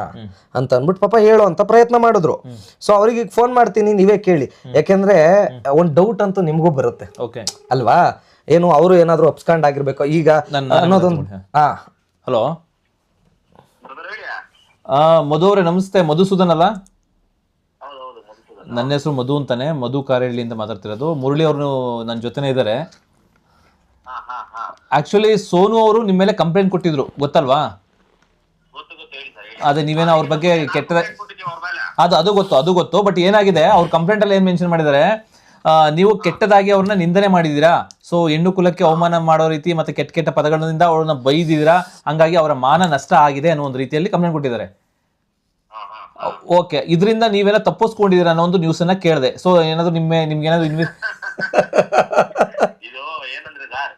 ಅಂತ ಅಂದ್ಬಿಟ್ಟು ಪಾಪ ಹೇಳುವಂತ ಪ್ರಯತ್ನ ಮಾಡಿದ್ರು. ಸೊ ಅವ್ರಿಗೆ ಈಗ ಫೋನ್ ಮಾಡ್ತೀನಿ, ನೀವೇ ಕೇಳಿ, ಯಾಕೆಂದ್ರೆ ಒಂದ್ ಡೌಟ್ ಅಂತೂ ನಿಮ್ಗೂ ಬರುತ್ತೆ ಅಲ್ವಾ, ಏನು ಅವರು ಏನಾದ್ರು ಅಪ್ಸ್ಕಾಂಡ್ ಆಗಿರ್ಬೇಕು ಈಗ ಅನ್ನೋದೊಂದು. ಹಲೋ ಮಧು ಅವರೇ ನಮಸ್ತೆ, ಮಧುಸೂದನ್ ಅಲ್ಲ? ನನ್ನ ಹೆಸರು ಮಧು ಅಂತಾನೆ, ಮಧು ಕಾರಹಳ್ಳಿಯಿಂದ ಮಾತಾಡ್ತಿರೋದು. ಮುರಳಿ ಅವರು ನನ್ನ ಜೊತೆನೇ ಇದ್ದಾರೆ. ಆಕ್ಚುಲಿ ಸೋನು ಅವರು ನಿಮ್ಮ ಮೇಲೆ ಕಂಪ್ಲೇಂಟ್ ಕೊಟ್ಟಿದ್ರು, ಗೊತ್ತಲ್ವಾ? ಅದೇ ನೀವೇನೋ ಅವ್ರ ಬಗ್ಗೆ ಕೆಟ್ಟ ಅದು ಗೊತ್ತು. ಬಟ್ ಏನಾಗಿದೆ, ಅವ್ರ ಕಂಪ್ಲೇಂಟ್ ಅಲ್ಲಿ ಏನ್ ಮೆನ್ಷನ್ ಮಾಡಿದ್ದಾರೆ, ನೀವು ಕೆಟ್ಟದಾಗಿ ಅವ್ರನ್ನ ನಿಂದನೆ ಮಾಡಿದೀರಾ, ಸೊ ಹೆಣ್ಣು ಕುಲಕ್ಕೆ ಅವಮಾನ ಮಾಡೋ ರೀತಿ ಮತ್ತೆ ಕೆಟ್ಟ ಪದಗಳಿಂದ ಅವ್ರನ್ನ ಬೈದಿದ್ದೀರಾ, ಹಂಗಾಗಿ ಅವರ ಮಾನ ನಷ್ಟ ಆಗಿದೆ ಅನ್ನೋ ಒಂದು ರೀತಿಯಲ್ಲಿ ಕಂಪ್ಲೇಂಟ್ ಕೊಟ್ಟಿದ್ದಾರೆ. ಓಕೆ, ಇದರಿಂದ ನೀವೆಲ್ಲ ತಪ್ಪಿಸ್ಕೊಂಡಿದ್ದೀರಾ ಅನ್ನೋ ಒಂದು ನ್ಯೂಸ್ ಅನ್ನ ಕೇಳಿದೆ. ಸೊ ಏನಾದ್ರು ನಿಮ್ಗೆ ಏನಾದ್ರು ಇದು ಏನಂದ್ರೆ ಸರ್,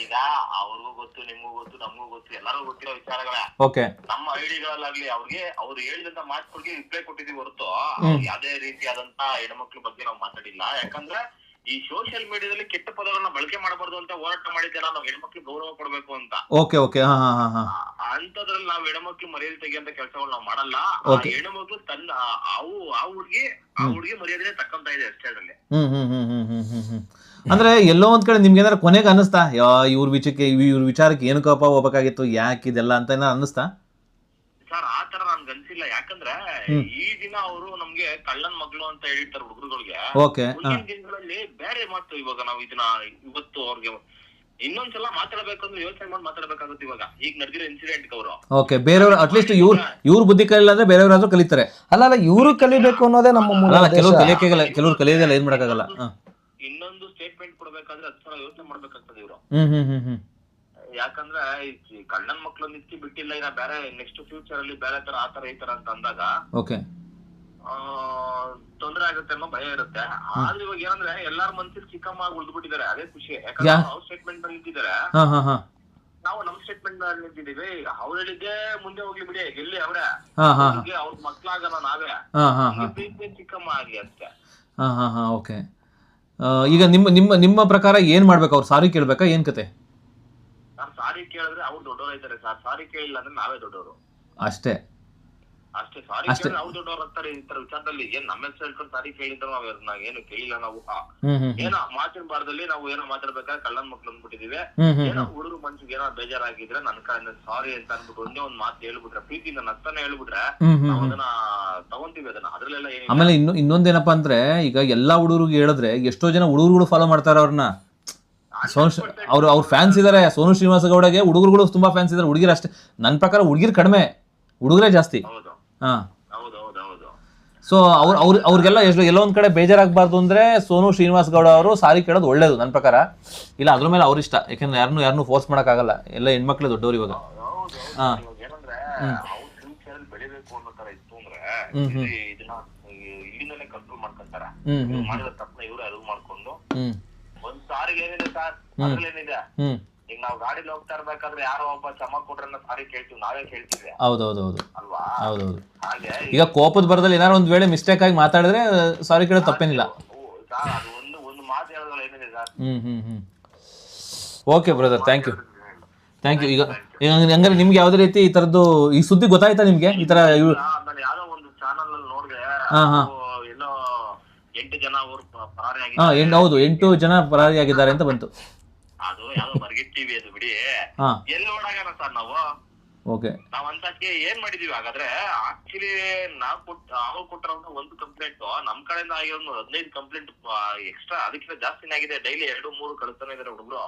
ಈಗ ಅವ್ರಿಗೂ ಗೊತ್ತು, ನಿಮ್ಗೂ ಗೊತ್ತು, ನಮಗೂ ಗೊತ್ತು, ಎಲ್ಲರಿಗೂ ಗೊತ್ತಿರೋ ವಿಚಾರಗಳೇ. ಓಕೆ, ನಮ್ಮ ಐಡಿಗಳಲ್ಲಾಗ್ಲಿ ಅವ್ರಿಗೆ ಅವ್ರು ಹೇಳಿದಂತ ಮಾತುಗಳಿಗೆ ರಿಪ್ಲೈ ಕೊಟ್ಟಿದೀವಿ ಹೊರತು ಯಾವುದೇ ರೀತಿಯಾದಂತ ಹೆಣ್ಮಕ್ಳ ಬಗ್ಗೆ ನಾವು ಮಾತಾಡಿಲ್ಲ. ಯಾಕಂದ್ರೆ ಈ ಸೋಷಿಯಲ್ ಮೀಡಿಯಾದಲ್ಲಿ ಕೆಟ್ಟ ಪದಗಳನ್ನ ಬಳಕೆ ಮಾಡಬಾರ್ದು ಅಂತ ಹೋರಾಟ ಮಾಡಿದ್ದೇವೆ, ನಾವು ಹೆಣ್ಮಕ್ಳು ಗೌರವ ಕೊಡ್ಬೇಕು ಅಂತ. ಓಕೆ ಅಂತದ್ರಲ್ಲಿ ನಾವು ಹೆಣ್ಮಕ್ಳು ಮರ್ಯಾದೆ ತೆಗಿಯಂತ ಕೆಲಸಗಳು ನಾವು ಮಾಡಲ್ಲ. ಹೆಣ್ಮಕ್ಳು ತನ್ನ ಆ ಹುಡ್ಗಿ ಮರ್ಯಾದೆ ತಕ್ಕಂತ ಇದೆ ಅಷ್ಟೇ ಅದ್ರಲ್ಲಿ. ಅಂದ್ರೆ ಎಲ್ಲೋ ಒಂದ್ ಕಡೆ ನಿಮ್ಗೆ ಏನಾರ ಕೊನೆಗೆ ಅನ್ನಿಸ್ತಾ, ಇವ್ರ ವಿಚಾರಕ್ಕೆ ಏನಕ್ಕಪ್ಪ ಹೋಗ್ಬೇಕಾಗಿತ್ತು, ಯಾಕೆ ಇದೆಲ್ಲ ಅಂತ ಏನಾರ ಅನ್ನಿಸ್ತಾ? ಸರ್ ಆತರ ನನ್ಗೆ ಅನ್ಸಿಲ್ಲ. ಯಾಕಂದ್ರೆ ಈ ದಿನ ಅವರು ನಮ್ಗೆ ಕಳ್ಳನ್ ಮಗಳು ಅಂತ ಹೇಳಿರ್ತಾರೆ ಹುಡುಗರುಗಳಿಗೆ. ಮುಂದಿನ ದಿನಗಳಲ್ಲಿ ಬೇರೆ ಮಾತು. ಇವಾಗ ನಾವು ಇದನ್ನ ಇವತ್ತು ಅವ್ರಿಗೆ ಇನ್ನೊಂದ್ಸಲ ಮಾತಾಡ್ಬೇಕಂದ್ರೆ ಯೋಚನೆ ಮಾಡಿ ಮಾತಾಡ್ಬೇಕಾಗುತ್ತೆ. ಇವಾಗ ಈಗ ನಡೆದಿರೋ ಇನ್ಸಿಡೆಂಟ್ ಅವರು ಬೇರೆಯವ್ರು ಅಟ್ಲೀಸ್ಟ್ ಇವ್ರ ಬುದ್ಧಿ ಕಲಿಲ್ಲ ಅಂದ್ರೆ ಬೇರೆಯವ್ರಾದ್ರೂ ಕಲಿತಾರೆ. ಅಲ್ಲ ಇವರು ಕಲಿಬೇಕು ಅನ್ನೋದೇ ನಮ್ಮ ಕೆಲವ್ರು ಕಲಿಯೋದಲ್ಲ, ಏನ್ ಮಾಡಕ್ಕಾಗಲ್ಲ. ಇನ್ನೊಂದು ಸ್ಟೇಟ್ಮೆಂಟ್ ಕೊಡ್ಬೇಕಾದ್ರೆ 10 ಸಲ ಯೋಚನೆ ಮಾಡ್ಬೇಕಾಗ್ತದೆ ಇವರು. ಯಾಕಂದ್ರೆ ಕಳ್ಳನ್ ಮಕ್ಳು ನಿತ್ತಿ ಬಿಟ್ಟಿಲ್ಲ, ಇನ್ನ ಬೇರೆ ನೆಕ್ಸ್ಟ್ ಫ್ಯೂಚರ್ ಅಲ್ಲಿ ಬೇರೆ ತರ ಆತರ ಈ ತರ ಅಂತ ಅಂದಾಗ ತೊಂದ್ರೆ ಆಗುತ್ತೆ ಅನ್ನೋ ಭಯ ಇರುತ್ತೆ. ಆದ್ರೆ ಇವಾಗ ಏನಂದ್ರೆ ಎಲ್ಲಾರ ಮನ್ಸಿಗೆ ಚಿಕ್ಕಮ್ಮ ಉಳಿದ್ಬಿಟ್ಟಿದ್ದಾರೆ, ಅದೇ ಖುಷಿ. ಯಾಕಂದ್ರೆ ಅವ್ರ ಸ್ಟೇಟ್ಮೆಂಟ್ ನಲ್ಲಿ ನಿಂತಿದ್ದಾರೆ, ನಾವು ನಮ್ ಸ್ಟೇಟ್ಮೆಂಟ್ ನಲ್ಲಿ ನಿಂತಿದೀವಿ. ಅವ್ರು ಹೇಳಿದ್ದೆ ಮುಂದೆ ಹೋಗ್ಲಿ ಬಿಡಿ, ಎಲ್ಲಿ ಅವ್ರೆ ಅವ್ರ ಮಕ್ಳಾಗಲ್ಲ, ನಾವೇ ಪ್ರೀತಿ ಚಿಕ್ಕಮ್ಮ ಆಗ್ಲಿ ಅಷ್ಟೇ. ಓಕೆ, ಈಗ ನಿಮ್ಮ ಪ್ರಕಾರ ಏನ್ ಮಾಡ್ಬೇಕು? ಅವ್ರು ಸಾರಿ ಕೇಳ್ಬೇಕಾ, ಏನ್ ಕತೆ? ಸಾರಿ ಕೇಳಿದ್ರೆ ಅವ್ರು ದೊಡ್ಡವ್ರು ಐತಾರೆ ಸರ್, ಸಾರಿ ಕೇಳಿಲ್ಲ ಅಂದ್ರೆ ನಾವೇ ದೊಡ್ಡವರು ಅಷ್ಟೇ. ಸಾರಿ ಕೇಳಿದ್ರೆ ಅವ್ರು ದೊಡ್ಡವ್ರು ಅಂತಾರೆ ಈ ತರ ವಿಚಾರದಲ್ಲಿ. ಏನ್ ನಮ್ಮ ಹೆಸರು ಹೇಳ್ಕೊಂಡು ಸಾರಿ ಕೇಳಿದ್ರೆ ನಾವ್ ಏನು ಕೇಳಿಲ್ಲ. ನಾವು ಏನೋ ಮಾತಿನ ಬಾರದಲ್ಲಿ ನಾವು ಏನೋ ಮಾತಾಡ್ಬೇಕಾದ್ರೆ ಕಳ್ಳನ್ ಮಕ್ಳು ಅಂದ್ಬಿಟ್ಟಿದೀವಿ. ಏನೋ ಹುಡುಗರು ಮನ್ಸಿಗೆ ಏನೋ ಬೇಜಾರಾಗಿದ್ರೆ ನನ್ನ ಕಡೆ ಸಾರಿ ಅಂತ ಅನ್ಬಿಟ್ಟು ಒಂದೇ ಒಂದ್ ಮಾತು ಹೇಳ್ಬಿಟ್ರೆ, ಪ್ರೀತಿಯಿಂದ ನಗ್ತಾನೆ ಹೇಳ್ಬಿಟ್ರೆ ನಾವು ಅದನ್ನ ತಗೊಂತೀವಿ. ಅದನ್ನ ಅದ್ರಲ್ಲೆಲ್ಲ ಆಮೇಲೆ ಇನ್ನೊಂದೇನಪ್ಪಾ ಅಂದ್ರೆ, ಈಗ ಎಲ್ಲಾ ಹುಡುಗರಿಗೆ ಹೇಳಿದ್ರೆ ಎಷ್ಟೋ ಜನ ಹುಡುಗರುಗಳು ಫಾಲೋ ಮಾಡ್ತಾರ ಅವ್ರನ್ನ. ಅವ್ರ ಫ್ಯಾನ್ಸ್ ಇದಾರೆ. ಸೋನು ಶ್ರೀನಿವಾಸ ಗೌಡಗೆ ಹುಡುಗರುಗಳು ತುಂಬಾ ಫ್ಯಾನ್ಸ್ ಇದಾರೆ, ಹುಡುಗಿರ ಅಷ್ಟೇ. ನನ್ನ ಪ್ರಕಾರ ಹುಡುಗಿರ್ ಕಡಿಮೆ, ಹುಡುಗರೇ ಜಾಸ್ತಿ. ಸೊ ಅವ್ರಿಗೆಲ್ಲ ಎಲ್ಲೋ ಒಂದ್ ಕಡೆ ಬೇಜಾರಾಗಬಾರ್ದು ಅಂದ್ರೆ ಸೋನು ಶ್ರೀನಿವಾಸ ಗೌಡ ಅವರು ಸಾರಿ ಕೇಳೋದು ಒಳ್ಳೇದು ನನ್ನ ಪ್ರಕಾರ. ಇಲ್ಲ ಅದ್ರ ಮೇಲೆ ಅವ್ರ ಇಷ್ಟ, ಯಾಕಂದ್ರೆ ಯಾರನ್ನೂ ಫೋರ್ಸ್ ಮಾಡಕ್ ಆಗಲ್ಲ, ಎಲ್ಲ ಹೆಣ್ಮಕ್ಳು ದೊಡ್ಡವ್ರು ಇವಾಗ. ಬೆಳಿಬೇಕು ಅನ್ನೋ ತರ ಇತ್ತು ಅಂದ್ರೆ ಇದನ್ನ ಇಲ್ಲಿಂದಲೇ ಕಂಟ್ರೋಲ್ ಮಾಡ್ಕೊಂತಾರೆ. ಮಾಡಿದ ತಪ್ಪನ ಇವ್ರು ಅರಿವು ಮಾಡ್ಕೊಂಡು ಒಂದ್ ಸಾರಿಗೆ ಏನಿದೆ ಸರ್, ಅದ್ರಲ್ಲೇನಿದೆ, ಈಗ ನಾವ್ ಗಾಡಿಲಿ ಹೋಗ್ತಾ ಇರ್ಬೇಕಾದ್ರೆ ಯಾರೋ ಒಬ್ಬ ಚಮ ಕೊಟ್ರನ್ನ ಸಾರಿ ಕೇಳ್ತೀವಿ, ನಾವೇ ಕೇಳ್ತೀವಿ ಅಲ್ವಾ? ಹಾಗೆ ಈಗ ಕೋಪದ ಬರದಲ್ಲಿ ಏನಾರು ಒಂದ್ ವೇಳೆ ಮಿಸ್ಟೇಕ್ ಆಗಿ ಮಾತಾಡಿದ್ರೆ ಸಾರಿ ಕೇಳೋದು ತಪ್ಪೇನಿಲ್ಲ. ಅದು ಒಂದು ಮಾತು ಹೇಳೋದ್ರಲ್ಲಿ ಏನಿದೆ sir. Okay brother, thank you. ಈಗ ಹಂಗಾರೆ ನಿಮ್ಗೆ ಯಾವ್ದೇ ರೀತಿ ಈ ತರದ್ದು ಈ ಸುದ್ದಿ ಗೊತ್ತಾಯ್ತಾ ನಿಮ್ಗೆ? ಈ ತರ ನಾನು ಯಾವ್ದೋ ಒಂದು ಚಾನಲ್ ಅಲ್ಲಿ ನೋಡಿದೆ, ಎಲ್ಲೋ 8 ಜನ ಅವರು ಪರಾರಿಯಾಗಿದ್ದಾರೆ. ಹೌದು, 8 ಜನ ಪರಾರಿಯಾಗಿದ್ದಾರೆ ಅಂತ ಬಂತು. ಅದು ಯಾವ್ದೋ ಬರ್ಗಿಟ್ಟಿವಿ, ಅದು ಬಿಡಿ. ಎಲ್ಲಿ ನೋಡಾಗಣ ಸರ್ ನಾವು. ನಾವ್ ಅಂತಕ್ಕೆ ಏನ್ ಮಾಡಿದೀವಿ ಹಾಗಾದ್ರೆ? ಆಕ್ಚುಲಿ ಅವ್ರು ಕೊಟ್ಟಿರೋ ಒಂದು ಕಂಪ್ಲೇಂಟ್ ನಮ್ ಕಡೆಯಿಂದ ಆಗಿರೋ 15 ಕಂಪ್ಲೇಂಟ್ ಎಕ್ಸ್ಟ್ರಾ, ಅದಕ್ಕಿಂತ ಜಾಸ್ತಿನೇ ಆಗಿದೆ. ಡೈಲಿ 2-3 ಕಳಿಸ್ತಾನೆ ಇದಾರೆ ಹುಡುಗರು.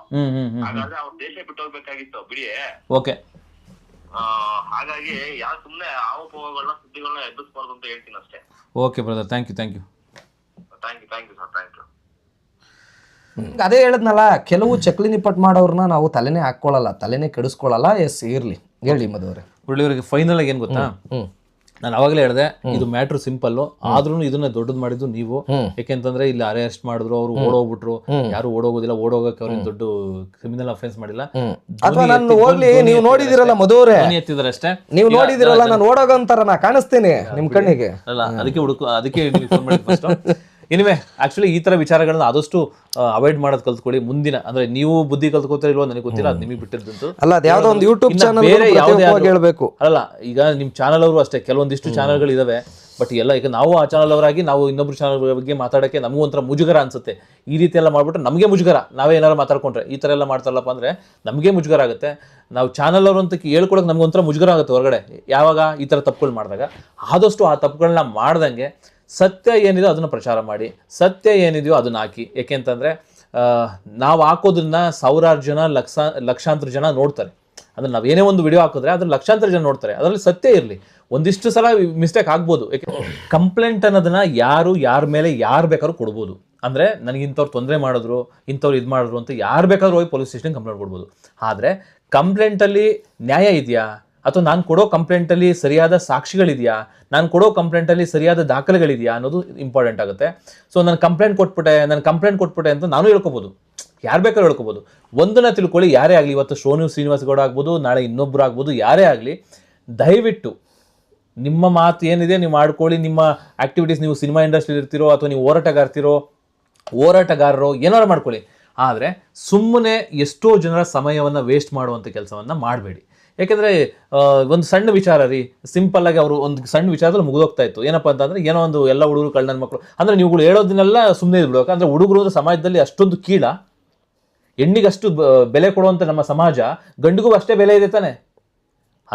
ಹಾಗಾದ್ರೆ ಅವ್ರ ದೇಶ ಬಿಟ್ಟು ಹೋಗ್ಬೇಕಾಗಿತ್ತು ಬಿಡಿ. ಹಾಗಾಗಿ ಯಾವ ಸುಮ್ನೆ ಆವೋಪಗಳನ್ನ ಸುದ್ದಿಗಳನ್ನ ಎಬ್ಬಿಸ್ಬಾರ್ದು ಅಂತ ಹೇಳ್ತೀನಿ ಅಷ್ಟೇ. Okay brother, thank you sir, thank you. ಅದೇ ಹೇಳದ್ನಲ್ಲ, ಕೆಲವು ಚಕ್ಲಿ ನಿಪ್ಪಟ್ ಮಾಡೋರ್ನ ನಾವು ತಲೆನೇ ಹಾಕೊಳ್ಳಲ್ಲ, ತಲೆನೇ ಕೆಡಿಸ್ಕೊಳ್ಳಲ್ಲ. ಎಸ್, ಇರ್ಲಿ, ಹೇಳಿ ಮಧುವರೇ. ಹುಡುಗರಿಗೆ ಫೈನಲ್ ಆಗಿ ಏನ್ ಗೊತ್ತಾ, ನಾನು ಅವಾಗಲೇ ಹೇಳಿದೆ, ಇದು ಮ್ಯಾಟ್ರ್ ಸಿಂಪಲ್. ಆದ್ರೂ ಇದನ್ನ ದೊಡ್ಡದ್ ಮಾಡಿದ್ದು ನೀವು. ಯಾಕೆಂತಂದ್ರೆ ಇಲ್ಲಿ ಅರೆಸ್ಟ್ ಮಾಡಿದ್ರು, ಅವ್ರು ಓಡೋಗ್ಬಿಟ್ರು. ಯಾರು ಓಡೋಗೋದಿಲ್ಲ, ಓಡೋಗಕ್ಕೆ ಅವ್ರಿಗೆ ದೊಡ್ಡ ಕ್ರಿಮಿನಲ್ ಅಫೆನ್ಸ್ ಮಾಡಿಲ್ಲ. ಅಥವಾ ನಾನು ಹೋಗ್ಲಿ, ನೀವು ನೋಡಿದಿರಲ್ಲ ಮಧುವರೇ, ಎತ್ತಿದಾರೆ ಅಷ್ಟೇ. ನೀವು ನೋಡಿದಿರಲ್ಲ, ನಾನು ಓಡೋಗಂತಾರ ನಾ ಕಾಣಿಸ್ತೀನಿ ನಿಮ್ ಕಣ್ಣಿಗೆ. ಅಲ್ಲ, ಅದಕ್ಕೆ ಎನಿವೆ ಆಕ್ಚುಲಿ ಈ ತರ ವಿಚಾರಗಳನ್ನ ಆದಷ್ಟು ಅವಾಯ್ಡ್ ಮಾಡೋದು ಕಲ್ತ್ಕೊಳ್ಳಿ. ಮುಂದಿನ ಅಂದ್ರೆ ನೀವು ಬುದ್ಧಿ ಕಲ್ತ್ಕೋತೀರ ಇಲ್ವೋ ನನಗೆ ಗೊತ್ತಿಲ್ಲ, ಅದು ನಿಮಗೆ ಬಿಟ್ಟಿದ್ದು. ಅಲ್ಲ, ಅದು ಯಾವ್ದೋ ಒಂದು ಯೂಟ್ಯೂಬ್ ಚಾನಲ್ ಬೇರೆ ಯಾವುದೇ ಹೇಳ್ಬೇಕು ಅಲ್ಲ. ಈಗ ನಿಮ್ ಚಾನಲ್ ಅವರು ಅಷ್ಟೇ, ಕೆಲವೊಂದಿಷ್ಟು ಚಾನಲ್ಗಳು ಇದಾವೆ, ಬಟ್ ಎಲ್ಲ ಈಗ ನಾವು ಆ ಚಾನಲ್ ಅವರಾಗಿ ನಾವು ಇನ್ನೊಬ್ರು ಚಾನಲ್ ಬಗ್ಗೆ ಮಾತಾಡೋಕ್ಕೆ ನಮಗೂ ಒಂಥರ ಮುಜುಗರ ಅನ್ಸುತ್ತೆ. ಈ ರೀತಿ ಎಲ್ಲ ಮಾಡ್ಬಿಟ್ರೆ ನಮಗೆ ಮುಜುಗರ, ನಾವೇ ಏನಾರು ಮಾತಾಡ್ಕೊಂಡ್ರೆ ಈ ಥರ ಎಲ್ಲ ಮಾಡ್ತಾರಲ್ಲಪ್ಪ ಅಂದರೆ ನಮಗೆ ಮುಜುಗರ ಆಗುತ್ತೆ. ನಾವು ಚಾನಲ್ ಅವರು ಅಂತ ಹೇಳ್ಕೊಳಕ್ಕೆ ನಮ್ಗೆ ಒಂಥರ ಮುಜುಗರ ಆಗುತ್ತೆ ಹೊರಗಡೆ, ಯಾವಾಗ ಈ ಥರ ತಪ್ಪುಗಳು ಮಾಡಿದಾಗ. ಆದಷ್ಟು ಆ ತಪ್ಪುಗಳನ್ನ ಮಾಡ್ದಂಗೆ ಸತ್ಯ ಏನಿದೆಯೋ ಅದನ್ನು ಪ್ರಚಾರ ಮಾಡಿ, ಸತ್ಯ ಏನಿದೆಯೋ ಅದನ್ನ ಹಾಕಿ. ಯಾಕೆಂತಂದರೆ ನಾವು ಹಾಕೋದನ್ನ ಸಾವಿರಾರು ಜನ ಲಕ್ಷಾಂತರ ಜನ ನೋಡ್ತಾರೆ. ಅಂದ್ರೆ ನಾವೇನೇ ಒಂದು ವಿಡಿಯೋ ಹಾಕಿದ್ರೆ ಅದ್ರ ಲಕ್ಷಾಂತರ ಜನ ನೋಡ್ತಾರೆ, ಅದರಲ್ಲಿ ಸತ್ಯ ಇರಲಿ. ಒಂದಿಷ್ಟು ಸಲ ಮಿಸ್ಟೇಕ್ ಆಗ್ಬೋದು. ಕಂಪ್ಲೇಂಟ್ ಅನ್ನೋದನ್ನ ಯಾರ ಮೇಲೆ ಯಾರು ಬೇಕಾದ್ರೂ ಕೊಡ್ಬೋದು. ಅಂದರೆ ನನಗೆ ಇಂಥವ್ರು ತೊಂದರೆ ಮಾಡಿದ್ರು, ಇಂಥವ್ರು ಇದು ಮಾಡಿದ್ರು ಅಂತ ಯಾರು ಬೇಕಾದ್ರೂ ಹೋಗಿ ಪೊಲೀಸ್ ಸ್ಟೇಷನ್ಗೆ ಕಂಪ್ಲೇಂಟ್ ಕೊಡ್ಬೋದು. ಆದರೆ ಕಂಪ್ಲೇಂಟಲ್ಲಿ ನ್ಯಾಯ ಇದೆಯಾ, ಅಥವಾ ನಾನು ಕೊಡೋ ಕಂಪ್ಲೇಂಟಲ್ಲಿ ಸರಿಯಾದ ಸಾಕ್ಷಿಗಳಿದೆಯಾ, ನಾನು ಕೊಡೋ ಕಂಪ್ಲೇಂಟಲ್ಲಿ ಸರಿಯಾದ ದಾಖಲೆಗಳಿದೆಯಾ ಅನ್ನೋದು ಇಂಪಾರ್ಟೆಂಟ್ ಆಗುತ್ತೆ. ಸೊ ನಾನು ಕಂಪ್ಲೇಂಟ್ ಕೊಟ್ಬಿಟ್ಟೆ ಅಂತ ನಾನು ಹೇಳ್ಕೊಬೋದು, ಯಾರು ಬೇಕಾದ್ರೂ ಹೇಳ್ಕೊಬೋದು. ಒಂದನ್ನ ತಿಳ್ಕೊಳ್ಳಿ, ಯಾರೇ ಆಗಲಿ, ಇವತ್ತು ಸೋನು ಶ್ರೀನಿವಾಸ್ ಗೌಡ ಆಗ್ಬೋದು, ನಾಳೆ ಇನ್ನೊಬ್ರು ಆಗ್ಬೋದು, ಯಾರೇ ಆಗಲಿ, ದಯವಿಟ್ಟು ನಿಮ್ಮ ಮಾತು ಏನಿದೆ ನೀವು ಮಾಡ್ಕೊಳ್ಳಿ. ನಿಮ್ಮ ಆಕ್ಟಿವಿಟೀಸ್, ನೀವು ಸಿನಿಮಾ ಇಂಡಸ್ಟ್ರಿ ಇರ್ತಿರೋ ಅಥವಾ ನೀವು ಹೋರಾಟಗಾರರೋ ಏನಾರು ಮಾಡ್ಕೊಳ್ಳಿ. ಆದರೆ ಸುಮ್ಮನೆ ಎಷ್ಟೋ ಜನರ ಸಮಯವನ್ನು ವೇಸ್ಟ್ ಮಾಡುವಂಥ ಕೆಲಸವನ್ನು ಮಾಡಬೇಡಿ. ಯಾಕೆಂದರೆ ಒಂದು ಸಣ್ಣ ವಿಚಾರ ರೀ, ಸಿಂಪಲ್ ಆಗಿ ಅವರು ಒಂದು ಸಣ್ಣ ವಿಚಾರದಲ್ಲಿ ಮುಗಿದೋಗ್ತಾ ಇತ್ತು. ಏನಪ್ಪ ಅಂತಂದರೆ, ಏನೋ ಒಂದು ಎಲ್ಲ ಹುಡುಗರು ಕಳ್ಳನ ಮಕ್ಕಳು ಅಂದರೆ ನೀವುಗಳು ಹೇಳೋದನ್ನೆಲ್ಲ ಸುಮ್ಮನೆ ಇದ್ಬಿಡ್ಬೇಕು. ಅಂದರೆ ಹುಡುಗರು ಸಮಾಜದಲ್ಲಿ ಅಷ್ಟೊಂದು ಕೀಳ, ಹೆಣ್ಣಿಗಷ್ಟು ಬೆಲೆ ಕೊಡುವಂಥ ನಮ್ಮ ಸಮಾಜ ಗಂಡಿಗೂ ಅಷ್ಟೇ ಬೆಲೆ ಇದೆ ತಾನೆ.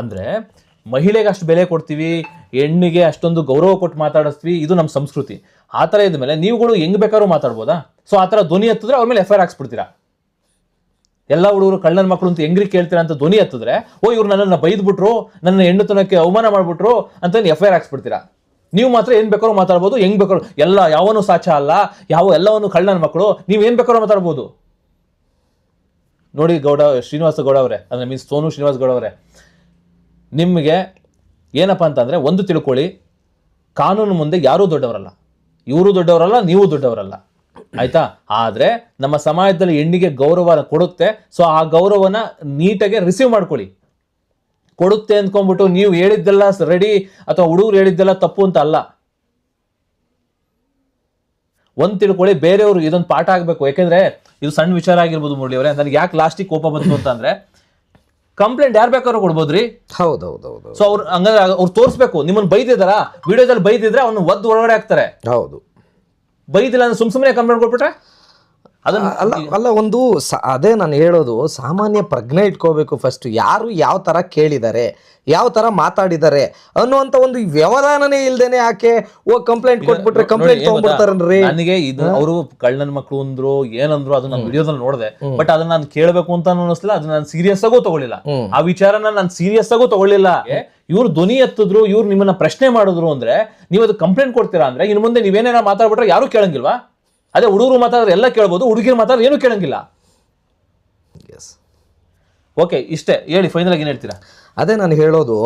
ಅಂದರೆ ಮಹಿಳೆಗೆ ಅಷ್ಟು ಬೆಲೆ ಕೊಡ್ತೀವಿ, ಹೆಣ್ಣಿಗೆ ಅಷ್ಟೊಂದು ಗೌರವ ಕೊಟ್ಟು ಮಾತಾಡಿಸ್ತೀವಿ, ಇದು ನಮ್ಮ ಸಂಸ್ಕೃತಿ. ಆ ಥರ ಇದ್ಮೇಲೆ ನೀವುಗಳು ಹೆಂಗ್ ಬೇಕಾದ್ರೂ ಮಾತಾಡ್ಬೋದಾ? ಸೊ ಆ ಥರ ಧ್ವನಿ ಎತ್ತಿದ್ರೆ ಅವ್ರ ಮೇಲೆ FIR ಹಾಕ್ಸ್ಬಿಡ್ತೀರಾ. ಎಲ್ಲ ಹುಡುಗರು ಕಳ್ಳನ ಮಕ್ಕಳು ಅಂತ ಹೆಂಗ್ರಿ ಕೇಳ್ತೀರಾ ಅಂತ ಧ್ವನಿ ಎತ್ತಿದ್ರೆ, ಇವ್ರು ನನ್ನನ್ನು ಬೈದ್ಬಿಟ್ರು, ನನ್ನ ಹೆಣ್ಣುತನಕ್ಕೆ ಅವಮಾನ ಮಾಡ್ಬಿಟ್ರು ಅಂತ FIR ಹಾಕ್ಸ್ಬಿಡ್ತೀರಾ. ನೀವು ಮಾತ್ರ ಏನ್ ಬೇಕಾದ್ರೂ ಮಾತಾಡ್ಬೋದು, ಹೆಂಗ್ ಬೇಕಾದ್ರೂ, ಯಾವನು ಸಾಚ ಅಲ್ಲ, ಎಲ್ಲವನ್ನು ಕಳ್ಳನ ಮಕ್ಕಳು, ನೀವೇನ್ ಬೇಕಾದ್ರೂ ಮಾತಾಡ್ಬೋದು. ನೋಡಿ ಶ್ರೀನಿವಾಸ ಗೌಡ ಅವರೇ, ಅಂದ್ರೆ ಮೀನ್ಸ್ ಸೋನು ಶ್ರೀನಿವಾಸ್ ಗೌಡ ಅವರೇ, ನಿಮಗೆ ಏನಪ್ಪ ಅಂತಂದರೆ ಒಂದು ತಿಳ್ಕೊಳ್ಳಿ, ಕಾನೂನು ಮುಂದೆ ಯಾರೂ ದೊಡ್ಡವರಲ್ಲ, ಇವರು ದೊಡ್ಡವರಲ್ಲ, ನೀವು ದೊಡ್ಡವರಲ್ಲ, ಆಯ್ತಾ? ಆದರೆ ನಮ್ಮ ಸಮಾಜದಲ್ಲಿ ಹೆಣ್ಣಿಗೆ ಗೌರವ ಕೊಡುತ್ತೆ. ಸೊ ಆ ಗೌರವನ ನೀಟಾಗಿ ರಿಸೀವ್ ಮಾಡ್ಕೊಳ್ಳಿ. ಕೊಡುತ್ತೆ ಅಂದ್ಕೊಂಡ್ಬಿಟ್ಟು ನೀವು ಹೇಳಿದ್ದೆಲ್ಲ ರೆಡಿ ಅಥವಾ ಹುಡುಗರು ಹೇಳಿದ್ದೆಲ್ಲ ತಪ್ಪು ಅಂತ ಅಲ್ಲ. ಒಂದು ತಿಳ್ಕೊಳ್ಳಿ, ಬೇರೆಯವರು ಇದೊಂದು ಪಾಠ ಆಗಬೇಕು. ಯಾಕೆಂದ್ರೆ ಇದು ಸಣ್ಣ ವಿಚಾರ ಆಗಿರ್ಬೋದು ಮುರಳಿ ಅವರೇ, ನನಗೆ ಯಾಕೆ ಲಾಸ್ಟಿಗೆ ಕೋಪ ಬಂತು ಅಂತಂದ್ರೆ, ಕಂಪ್ಲೇಂಟ್ ಯಾರು ಬೇಕಾದ್ರೂ ಕೊಡ್ಬೋದ್ರಿ. ಹೌದೌದು. ಸೊ ಹಂಗಂದ್ರೆ ಅವ್ರು ತೋರಿಸ್ಬೇಕು, ನಿಮ್ಮನ್ನು ಬೈದಿದಾರ, ವಿಡಿಯೋದಲ್ಲಿ ಬೈದಿದ್ರೆ ಅವ್ನು ಒದ್ದು ಒಳಗಡೆ ಹಾಕ್ತಾರೆ. ಹೌದು, ಬೈದಿಲ್ಲ ಅಂದ್ರೆ ಸುಮ್ಮನೆ ಕಂಪ್ಲೇಂಟ್ ಕೊಟ್ಬಿಟ್ರೆ ಅಲ್ಲ ಒಂದು ಅದೇ ನಾನು ಹೇಳೋದು, ಸಾಮಾನ್ಯ ಪ್ರಜ್ಞೆ ಇಟ್ಕೋಬೇಕು ಫಸ್ಟ್. ಯಾರು ಯಾವ ತರ ಕೇಳಿದ್ದಾರೆ, ಯಾವ ತರ ಮಾತಾಡಿದ್ದಾರೆ ಅನ್ನುವಂತ ಒಂದು ವ್ಯವಧಾನನೇ ಇಲ್ದೇನೆ ಯಾಕೆ ಕಂಪ್ಲೇಂಟ್ ಕೊಟ್ಬಿಟ್ರೆ ಕಂಪ್ಲೇಂಟ್ ತಗೊಂಡ್ಬಿಡ್ತಾರನ್ರಿ. ನನಗೆ ಇದು ಅವರು ಕಳ್ಳನ ಮಕ್ಕಳು ಅಂದ್ರು ಏನಂದ್ರು ಅದು ನಾನು ವಿಡಿಯೋದಲ್ಲಿ ನೋಡಿದೆ, ಬಟ್ ಅದನ್ನ ನಾನು ಕೇಳಬೇಕು ಅಂತ ಅನಿಸ್ಲಿಲ್ಲ, ಅದನ್ನ ನಾನು ಸೀರಿಯಸ್ ಆಗು ತಗೊಳ್ಳಿಲ್ಲ. ಆ ವಿಚಾರನ ನಾನು ಸೀರಿಯಸ್ ಆಗು ತಗೊಳ್ಳಿಲ್ಲ. ಇವ್ರು ಧ್ವನಿ ಎತ್ತಿದ್ರು, ಇವ್ರು ನಿಮ್ಮನ್ನ ಪ್ರಶ್ನೆ ಮಾಡಿದ್ರು ಅಂದ್ರೆ ನೀವು ಅದು ಕಂಪ್ಲೇಂಟ್ ಕೊಡ್ತೀರಾ ಅಂದ್ರೆ ಇನ್ನು ಮುಂದೆ ನೀವೇನೇನ ಮಾತಾಡ್ಬಿಟ್ರೆ ಯಾರು ಕೇಳಂಗಿಲ್ವಾ? ಅದೇ ಹುಡುಗರು ಮಾತಾಡಿದ್ರೆ ಎಲ್ಲ ಕೇಳ್ಬೋದು, ಹುಡುಗಿರು ಮಾತಾಡಿದ್ರೆ ಏನು ಕೇಳಂಗಿಲ್ಲ. ಓಕೆ, ಇಷ್ಟೇ ಹೇಳಿ, ಫೈನಲ್ ಆಗಿ ಏನು ಹೇಳ್ತೀರಾ? ಅದೇ ನಾನು ಹೇಳೋದು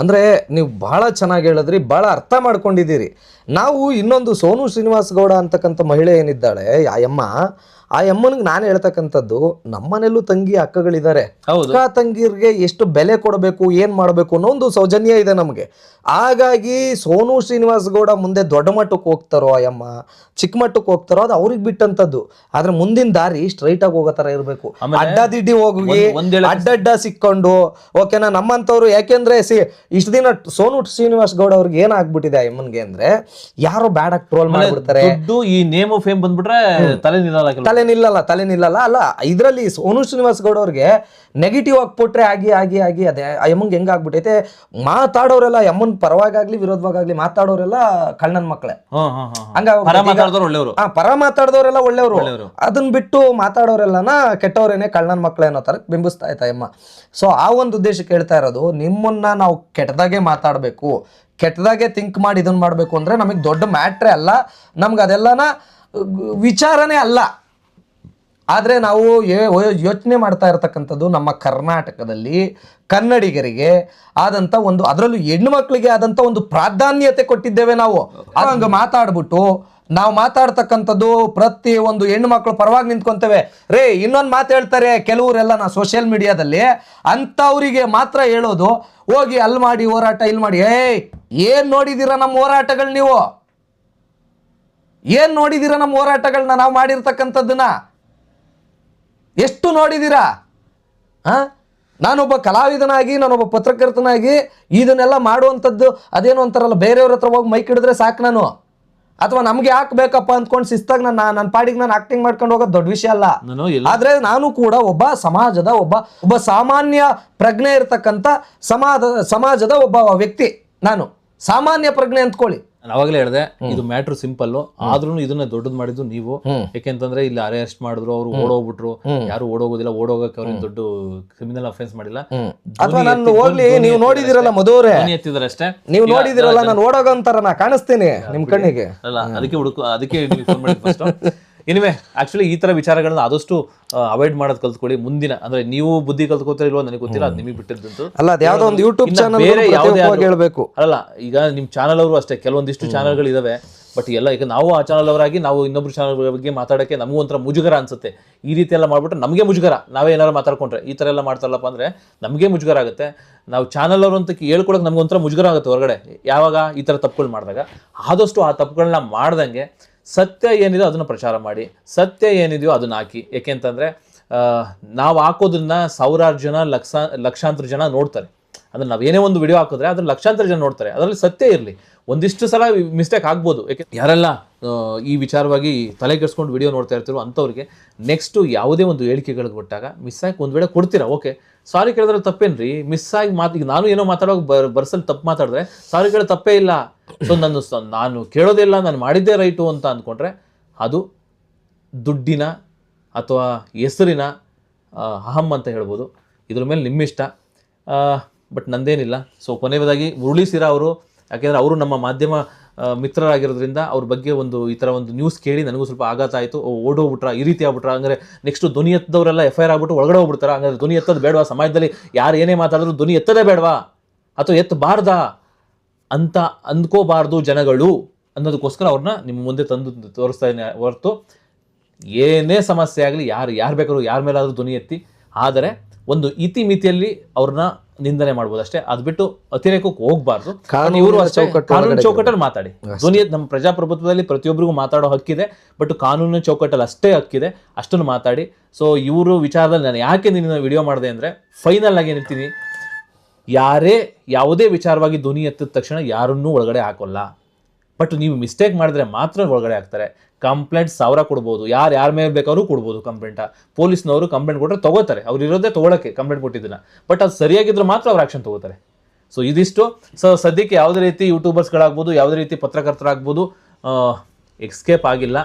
ಅಂದರೆ, ನೀವು ಭಾಳ ಚೆನ್ನಾಗಿ ಹೇಳಿದ್ರಿ, ಭಾಳ ಅರ್ಥ ಮಾಡ್ಕೊಂಡಿದ್ದೀರಿ. ನಾವು ಇನ್ನೊಂದು ಸೋನು ಶ್ರೀನಿವಾಸ್ ಗೌಡ ಅಂತಕ್ಕಂಥ ಮಹಿಳೆ ಏನಿದ್ದಾಳೆ, ಆ ಅಮ್ಮನಿಗೆ ನಾನು ಹೇಳ್ತಕ್ಕಂಥದ್ದು, ನಮ್ಮನೆಯಲ್ಲೂ ತಂಗಿ ಅಕ್ಕಗಳಿದ್ದಾರೆ, ಅಕ್ಕ ತಂಗಿರ್ಗೆ ಎಷ್ಟು ಬೆಲೆ ಕೊಡಬೇಕು, ಏನು ಮಾಡಬೇಕು ಅನ್ನೋ ಒಂದು ಸೌಜನ್ಯ ಇದೆ ನಮಗೆ. ಹಾಗಾಗಿ ಸೋನು ಶ್ರೀನಿವಾಸ್ ಗೌಡ ಮುಂದೆ ದೊಡ್ಡ ಮಟ್ಟಕ್ಕೆ ಹೋಗ್ತಾರೋ, ಅಯ್ಯಮ್ಮ ಚಿಕ್ಕ ಮಟ್ಟಕ್ಕೆ ಹೋಗ್ತಾರೋ, ಅದು ಅವ್ರಿಗೆ ಬಿಟ್ಟಂಥದ್ದು. ಆದ್ರೆ ಮುಂದಿನ ದಾರಿ ಸ್ಟ್ರೈಟ್ ಆಗಿ ಹೋಗೋ ಥರ ಇರಬೇಕು. ಅಡ್ಡದಿಡ್ಡಿ ಹೋಗಿ ಅಡ್ಡಡ್ಡ ಸಿಕ್ಕೊಂಡು ಓಕೆನಾ ನಮ್ಮಂಥವ್ರು. ಯಾಕೆಂದ್ರೆ ಇಷ್ಟು ದಿನ ಸೋನು ಶ್ರೀನಿವಾಸ್ ಗೌಡ ಅವ್ರಿಗೆ ಏನಾಗ್ಬಿಟ್ಟಿದೆ ಅಮ್ಮನ್ಗೆ ಅಂದ್ರೆ, ಯಾರೋ ಬ್ಯಾಡ್ ಆಗಿ ಟ್ರೋಲ್ ಮಾಡ್ಬಿಡ್ತಾರೆ. ಈ ನೇಮ್ ಆಫ್ ಫೇಮ್ ಬಂದ್ಬಿಟ್ರೆ ತಲೆ ನಿಲ್ಲಲ್ಲ ಅಲ್ಲ. ಇದರಲ್ಲಿ ಸೋನು ಶ್ರೀನಿವಾಸ್ ಗೌಡ ಅವ್ರಿಗೆ ನೆಗೆಟಿವ್ ಆಗ್ಬಿಟ್ರೆ ಆಗಿ ಅದೇ ಅಮ್ಮಂಗೆ ಹೆಂಗಾಗ್ಬಿಟ್ಟೈತೆ, ಮಾತಾಡೋರೆಲ್ಲ ಅಮ್ಮನ್ ಪರವಾಗಾಗ್ಲಿ ವಿರೋಧವಾಗ್ಲಿ ಮಾತಾಡೋರೆಲ್ಲ ಕಳ್ಳನ ಮಕ್ಕಳೇ. ಪರ ಮಾತಾಡೋರೆಲ್ಲ ಒಳ್ಳೆಯವರು, ಅದನ್ನ ಬಿಟ್ಟು ಮಾತಾಡೋರೆಲ್ಲನ ಕೆಟ್ಟವ್ರೇನೆ ಕಳ್ಳನ ಮಕ್ಕಳೇ ಅನ್ನೋ ತರ ಬಿಂಬಿಸ್ತಾ ಇತ್ತ ಅಮ್ಮ. ಸೊ ಆ ಒಂದು ಉದ್ದೇಶಕ್ಕೆ ಹೇಳ್ತಾ ಇರೋದು, ನಿಮ್ಮನ್ನ ನಾವು ಕೆಟ್ಟದಾಗೆ ಮಾತಾಡಬೇಕು, ಕೆಟ್ಟದಾಗೆ ಥಿಂಕ್ ಮಾಡಿ ಇದನ್ನ ಮಾಡಬೇಕು ಅಂದ್ರೆ ನಮಗೆ ದೊಡ್ಡ ಮ್ಯಾಟ್ರೇ ಅಲ್ಲ, ನಮ್ಗೆ ಅದೆಲ್ಲನ ವಿಚಾರನೇ ಅಲ್ಲ. ಆದರೆ ನಾವು ಯೋಚನೆ ಮಾಡ್ತಾ ಇರತಕ್ಕಂಥದ್ದು, ನಮ್ಮ ಕರ್ನಾಟಕದಲ್ಲಿ ಕನ್ನಡಿಗರಿಗೆ ಆದಂಥ ಒಂದು, ಅದರಲ್ಲೂ ಹೆಣ್ಣು ಮಕ್ಕಳಿಗೆ ಆದಂಥ ಒಂದು ಪ್ರಾಧಾನ್ಯತೆ ಕೊಟ್ಟಿದ್ದೇವೆ ನಾವು. ಹಂಗೆ ಮಾತಾಡ್ಬಿಟ್ಟು ನಾವು ಮಾತಾಡ್ತಕ್ಕಂಥದ್ದು ಪ್ರತಿ ಒಂದು ಹೆಣ್ಣು ಮಕ್ಕಳು ಪರವಾಗಿ ನಿಂತ್ಕೊಂತೇವೆ ರೇ. ಇನ್ನೊಂದು ಮಾತು ಹೇಳ್ತಾರೆ ಕೆಲವರೆಲ್ಲ ನಾ ಸೋಷಿಯಲ್ ಮೀಡಿಯಾದಲ್ಲಿ, ಅಂಥವ್ರಿಗೆ ಮಾತ್ರ ಹೇಳೋದು, ಹೋಗಿ ಅಲ್ಲಿ ಮಾಡಿ ಹೋರಾಟ, ಇಲ್ಲಿ ಮಾಡಿ. ಏನ್ ನೋಡಿದ್ದೀರಾ ನಮ್ಮ ಹೋರಾಟಗಳು ನೀವು? ಏನ್ ನೋಡಿದೀರಾ ನಮ್ಮ ಹೋರಾಟಗಳನ್ನ ನಾವು ಮಾಡಿರ್ತಕ್ಕಂಥದ್ದನ್ನ? ಎಷ್ಟು ನೋಡಿದೀರಾ? ನಾನೊಬ್ಬ ಕಲಾವಿದನಾಗಿ, ನಾನೊಬ್ಬ ಪತ್ರಕರ್ತನಾಗಿ ಇದನ್ನೆಲ್ಲ ಮಾಡುವಂಥದ್ದು ಅದೇನು ಅಂತಾರಲ್ಲ, ಬೇರೆಯವ್ರ ಹತ್ರ ಹೋಗಿ ಮೈಕ್ ಹಿಡಿದ್ರೆ ಸಾಕು ನಾನು, ಅಥವಾ ನಮ್ಗೆ ಹಾಕ್ಬೇಕಪ್ಪ ಅಂದ್ಕೊಂಡು ಶಿಸ್ತಾಗ ನನ್ನ ಪಾಡಿಗೆ ನಾನು ಆಕ್ಟಿಂಗ್ ಮಾಡ್ಕೊಂಡು ಹೋಗೋದು ದೊಡ್ಡ ವಿಷಯ ಅಲ್ಲ. ಆದ್ರೆ ನಾನು ಕೂಡ ಒಬ್ಬ ಸಮಾಜದ ಒಬ್ಬ ಸಾಮಾನ್ಯ ಪ್ರಜ್ಞೆ ಇರತಕ್ಕಂಥ ಸಮಾಜದ ಒಬ್ಬ ವ್ಯಕ್ತಿ. ನಾನು ಸಾಮಾನ್ಯ ಪ್ರಜ್ಞೆ ಅಂದ್ಕೊಳ್ಳಿ. ನಾನು ಅವಾಗಲೇ ಹೇಳಿದೆ, ಇದು ಮ್ಯಾಟ್ರ್ ಸಿಂಪಲ್, ಆದ್ರೂ ಇದನ್ನ ದೊಡ್ಡದು ಮಾಡಿದ್ದು ನೀವು. ಯಾಕೆಂತಂದ್ರೆ ಇಲ್ಲಿ ಅರೆಸ್ಟ್ ಮಾಡಿದ್ರು, ಅವ್ರು ಓಡೋಗ್ಬಿಟ್ರು. ಯಾರು ಓಡೋಗೋದಿಲ್ಲ, ಓಡೋಗಕ್ಕೆ ಅವ್ರಿಗೆ ದೊಡ್ಡ ಕ್ರಿಮಿನಲ್ ಅಫೆನ್ಸ್ ಮಾಡಿಲ್ಲ. ಅಥವಾ ನಾನು ಹೋಗ್ಲಿ, ನೀವು ನೋಡಿದಿರಲ್ಲ ಮಧುವರೇ, ಎತ್ತಿದಾರೆ ಅಷ್ಟೇ, ನೀವು ನೋಡಿದಿರಲ್ಲ, ನಾನು ಓಡೋಗಂತಾರ ನಾ ಕಾಣಿಸ್ತೀನಿ ನಿಮ್ ಕಣ್ಣಿಗೆ ಅಲ್ಲ, ಅದಕ್ಕೆ ಫೋನ್ ಮಾಡಿ ಫಸ್ಟ್. ಎನಿವೆ, ಆಕ್ಚುಲಿ ಈ ತರ ವಿಚಾರಗಳನ್ನ ಆದಷ್ಟು ಅವಾಯ್ಡ್ ಮಾಡೋದು ಕಲ್ತ್ಕೊಳ್ಳಿ. ಮುಂದಿನ ಅಂದ್ರೆ ನೀವು ಬುದ್ಧಿ ಕಲ್ತ್ಕೋತೀರ ಇಲ್ವೋ ನನಗೆ ಗೊತ್ತಿಲ್ಲ, ಅದು ನಿಮಗೆ ಬಿಟ್ಟಿದ್ದಂತೂ. ಅಲ್ಲ, ಅದು ಯಾವ್ದೋ ಒಂದು ಯೂಟ್ಯೂಬ್ ಚಾನಲ್ ಬೇರೆ ಯಾವುದೇ ಹೇಳ್ಬೇಕು ಅಲ್ಲ. ಈಗ ನಿಮ್ ಚಾನಲ್ ಅವರು ಅಷ್ಟೇ, ಕೆಲವೊಂದಿಷ್ಟು ಚಾನಲ್ಗಳು ಇದಾವೆ, ಬಟ್ ಎಲ್ಲ ಈಗ ನಾವು ಆ ಚಾನಲ್ ಅವರಾಗಿ ನಾವು ಇನ್ನೊಬ್ರು ಚಾನಲ್ ಬಗ್ಗೆ ಮಾತಾಡೋಕ್ಕೆ ನಮಗೂ ಒಂಥರ ಮುಜುಗರ ಅನ್ಸುತ್ತೆ. ಈ ರೀತಿ ಎಲ್ಲ ಮಾಡ್ಬಿಟ್ರೆ ನಮಗೆ ಮುಜುಗರ, ನಾವೇ ಏನಾರು ಮಾತಾಡ್ಕೊಂಡ್ರೆ ಈ ಥರ ಎಲ್ಲ ಮಾಡ್ತಾರಲ್ಲಪ್ಪ ಅಂದರೆ ನಮಗೆ ಮುಜುಗರ ಆಗುತ್ತೆ. ನಾವು ಚಾನಲ್ ಅವರು ಅಂತ ಹೇಳ್ಕೊಳಕ್ಕೆ ನಮ್ಗೆ ಒಂಥರ ಮುಜುಗರ ಆಗುತ್ತೆ ಹೊರಗಡೆ, ಯಾವಾಗ ಈ ಥರ ತಪ್ಪುಗಳು ಮಾಡಿದಾಗ. ಆದಷ್ಟು ಆ ತಪ್ಪುಗಳನ್ನ ಮಾಡ್ದಂಗೆ ಸತ್ಯ ಏನಿದೆಯೋ ಅದನ್ನು ಪ್ರಚಾರ ಮಾಡಿ, ಸತ್ಯ ಏನಿದೆಯೋ ಅದನ್ನ ಹಾಕಿ. ಯಾಕೆಂತಂದರೆ ನಾವು ಹಾಕೋದನ್ನ ಸಾವಿರಾರು ಜನ, ಲಕ್ಷಾಂತರ ಜನ ನೋಡ್ತಾರೆ. ಅಂದ್ರೆ ನಾವೇನೇ ಒಂದು ವಿಡಿಯೋ ಹಾಕಿದ್ರೆ ಅದ್ರ ಲಕ್ಷಾಂತರ ಜನ ನೋಡ್ತಾರೆ, ಅದರಲ್ಲಿ ಸತ್ಯ ಇರಲಿ. ಒಂದಿಷ್ಟು ಸಲ ಮಿಸ್ಟೇಕ್ ಆಗ್ಬೋದು. ಯಾಕೆ ಯಾರೆಲ್ಲ ಈ ವಿಚಾರವಾಗಿ ತಲೆ ಕೆಡಿಸ್ಕೊಂಡು ವಿಡಿಯೋ ನೋಡ್ತಾ ಇರ್ತೀರೋ ಅಂಥವ್ರಿಗೆ ನೆಕ್ಸ್ಟು ಯಾವುದೇ ಒಂದು ಹೇಳಿಕೆಗಳಿಗೆ ಕೊಟ್ಟಾಗ ಮಿಸ್ ಆಗಿ ಒಂದು ವೇಳೆ ಕೊಡ್ತೀರಾ, ಓಕೆ ಸಾರಿ ಕೇಳಿದ್ರೆ ತಪ್ಪೇನ್ರಿ, ಮಿಸ್ ಆಗಿ ಈಗ ನಾನು ಏನೋ ಮಾತಾಡೋಕೆ ಬರ್ಸಲ್ಲಿ ತಪ್ಪು ಮಾತಾಡಿದ್ರೆ ಸಾರಿ ಕೇಳೋ ತಪ್ಪೇ ಇಲ್ಲ. ಸೊ ನಾನು ಕೇಳೋದಿಲ್ಲ, ನಾನು ಮಾಡಿದ್ದೇ ರೈಟು ಅಂತ ಅಂದ್ಕೊಂಡ್ರೆ ಅದು ದುಡ್ಡಿನ ಅಥವಾ ಹೆಸರಿನ ಅಹಂ ಅಂತ ಹೇಳ್ಬೋದು. ಇದ್ರ ಮೇಲೆ ನಿಮ್ಮಿಷ್ಟ, ಬಟ್ ನಂದೇನಿಲ್ಲ. ಸೊ ಕೊನೆಯದಾಗಿ ಮುರಳಿ ಸಿರಾ ಅವರು, ಯಾಕೆಂದರೆ ಅವರು ನಮ್ಮ ಮಾಧ್ಯಮ ಮಿತ್ರರಾಗಿರೋದ್ರಿಂದ ಅವ್ರ ಬಗ್ಗೆ ಈ ಥರ ಒಂದು ನ್ಯೂಸ್ ಕೇಳಿ ನನಗೂ ಸ್ವಲ್ಪ ಆಘಾತ ಆಯಿತು. ಓಡೋಗ್ಬಿಟ್ರ, ಈ ರೀತಿ ಆಗ್ಬಿಟ್ರ, ಅಂದರೆ ನೆಕ್ಸ್ಟ್ ಧ್ವನಿ ಎತ್ತದವರೆಲ್ಲ FIR ಆಗ್ಬಿಟ್ಟು ಒಳಗಡೆ ಹೋಗ್ಬಿಡ್ತಾರೆ. ಹಂಗಾದ್ರೆ ಧ್ವನಿ ಎತ್ತೋದು ಬೇಡವಾ? ಸಮಾಜದಲ್ಲಿ ಯಾರು ಏನೇ ಮಾತಾಡಿದ್ರು ಧ್ವನಿ ಎತ್ತದೇ ಬೇಡವಾ ಅಥವಾ ಎತ್ತಬಾರ್ದಾ ಅಂತ ಅಂದ್ಕೋಬಾರ್ದು ಜನಗಳು ಅನ್ನೋದಕ್ಕೋಸ್ಕರ ಅವ್ರನ್ನ ನಿಮ್ಮ ಮುಂದೆ ತಂದು ತೋರಿಸ್ತಾ ಇದ್ದೀನಿ ಹೊರತು ಏನೇ ಸಮಸ್ಯೆ ಆಗಲಿ, ಯಾರು ಬೇಕಾದ್ರೂ ಯಾರ ಮೇಲಾದರೂ ಧ್ವನಿ ಎತ್ತಿ, ಆದರೆ ಒಂದು ಇತಿ ಮಿತಿಯಲ್ಲಿ ಅವ್ರನ್ನ ನಿಂದನೆ ಮಾಡ್ಬೋದು ಅಷ್ಟೇ. ಅದು ಬಿಟ್ಟು ಅತಿರೇಕಕ್ಕೆ ಹೋಗ್ಬಾರ್ದು. ಇವರು ಅಷ್ಟೇ ಕಾನೂನು ಚೌಕಟ್ಟಲ್ಲಿ ಮಾತಾಡಿ. ಧ್ವನಿ ನಮ್ಮ ಪ್ರಜಾಪ್ರಭುತ್ವದಲ್ಲಿ ಪ್ರತಿಯೊಬ್ಬರಿಗೂ ಮಾತಾಡೋ ಹಕ್ಕಿದೆ, ಬಟ್ ಕಾನೂನು ಚೌಕಟ್ಟಲ್ಲಿ ಅಷ್ಟೇ ಹಕ್ಕಿದೆ, ಅಷ್ಟನ್ನು ಮಾತಾಡಿ. ಸೊ ಇವರು ವಿಚಾರದಲ್ಲಿ ನಾನು ಯಾಕೆ ನಿನ್ನ ವಿಡಿಯೋ ಮಾಡಿದೆ ಅಂದರೆ, ಫೈನಲ್ ಆಗಿ ಏನಿರ್ತೀನಿ, ಯಾವುದೇ ವಿಚಾರವಾಗಿ ಧ್ವನಿ ಎತ್ತಿದ ತಕ್ಷಣ ಯಾರನ್ನೂ ಒಳಗಡೆ ಹಾಕೋಲ್ಲ. ಬಟ್ ನೀವು ಮಿಸ್ಟೇಕ್ ಮಾಡಿದ್ರೆ ಮಾತ್ರ ಒಳಗಡೆ ಹಾಕ್ತಾರೆ. ಕಂಪ್ಲೇಂಟ್ 1000 ಕೊಡ್ಬೋದು, ಯಾರ ಮೇಲೆ ಬೇಕಾದ್ರೂ ಕೊಡ್ಬೋದು ಕಂಪ್ಲೇಂಟ. ಪೊಲೀಸ್ನವರು ಕಂಪ್ಲೇಂಟ್ ಕೊಟ್ಟರೆ ತೊಗೋತಾರೆ, ಅವ್ರು ಇರೋದೇ ತೊಗೊಳಕ್ಕೆ ಕಂಪ್ಲೇಂಟ್ ಕೊಟ್ಟಿದ್ದನ್ನ. ಬಟ್ ಅದು ಸರಿಯಾಗಿದ್ರೆ ಮಾತ್ರ ಅವ್ರು ಆ್ಯಕ್ಷನ್ ತೊಗೋತಾರೆ. ಸೊ ಇದಿಷ್ಟು. ಸೊ ಸದ್ಯಕ್ಕೆ ಯಾವುದೇ ರೀತಿ ಯೂಟ್ಯೂಬರ್ಸ್ಗಳಾಗ್ಬೋದು, ಯಾವುದೇ ರೀತಿ ಪತ್ರಕರ್ತರಾಗ್ಬೋದು ಎಸ್ಕೇಪ್ ಆಗಿಲ್ಲ.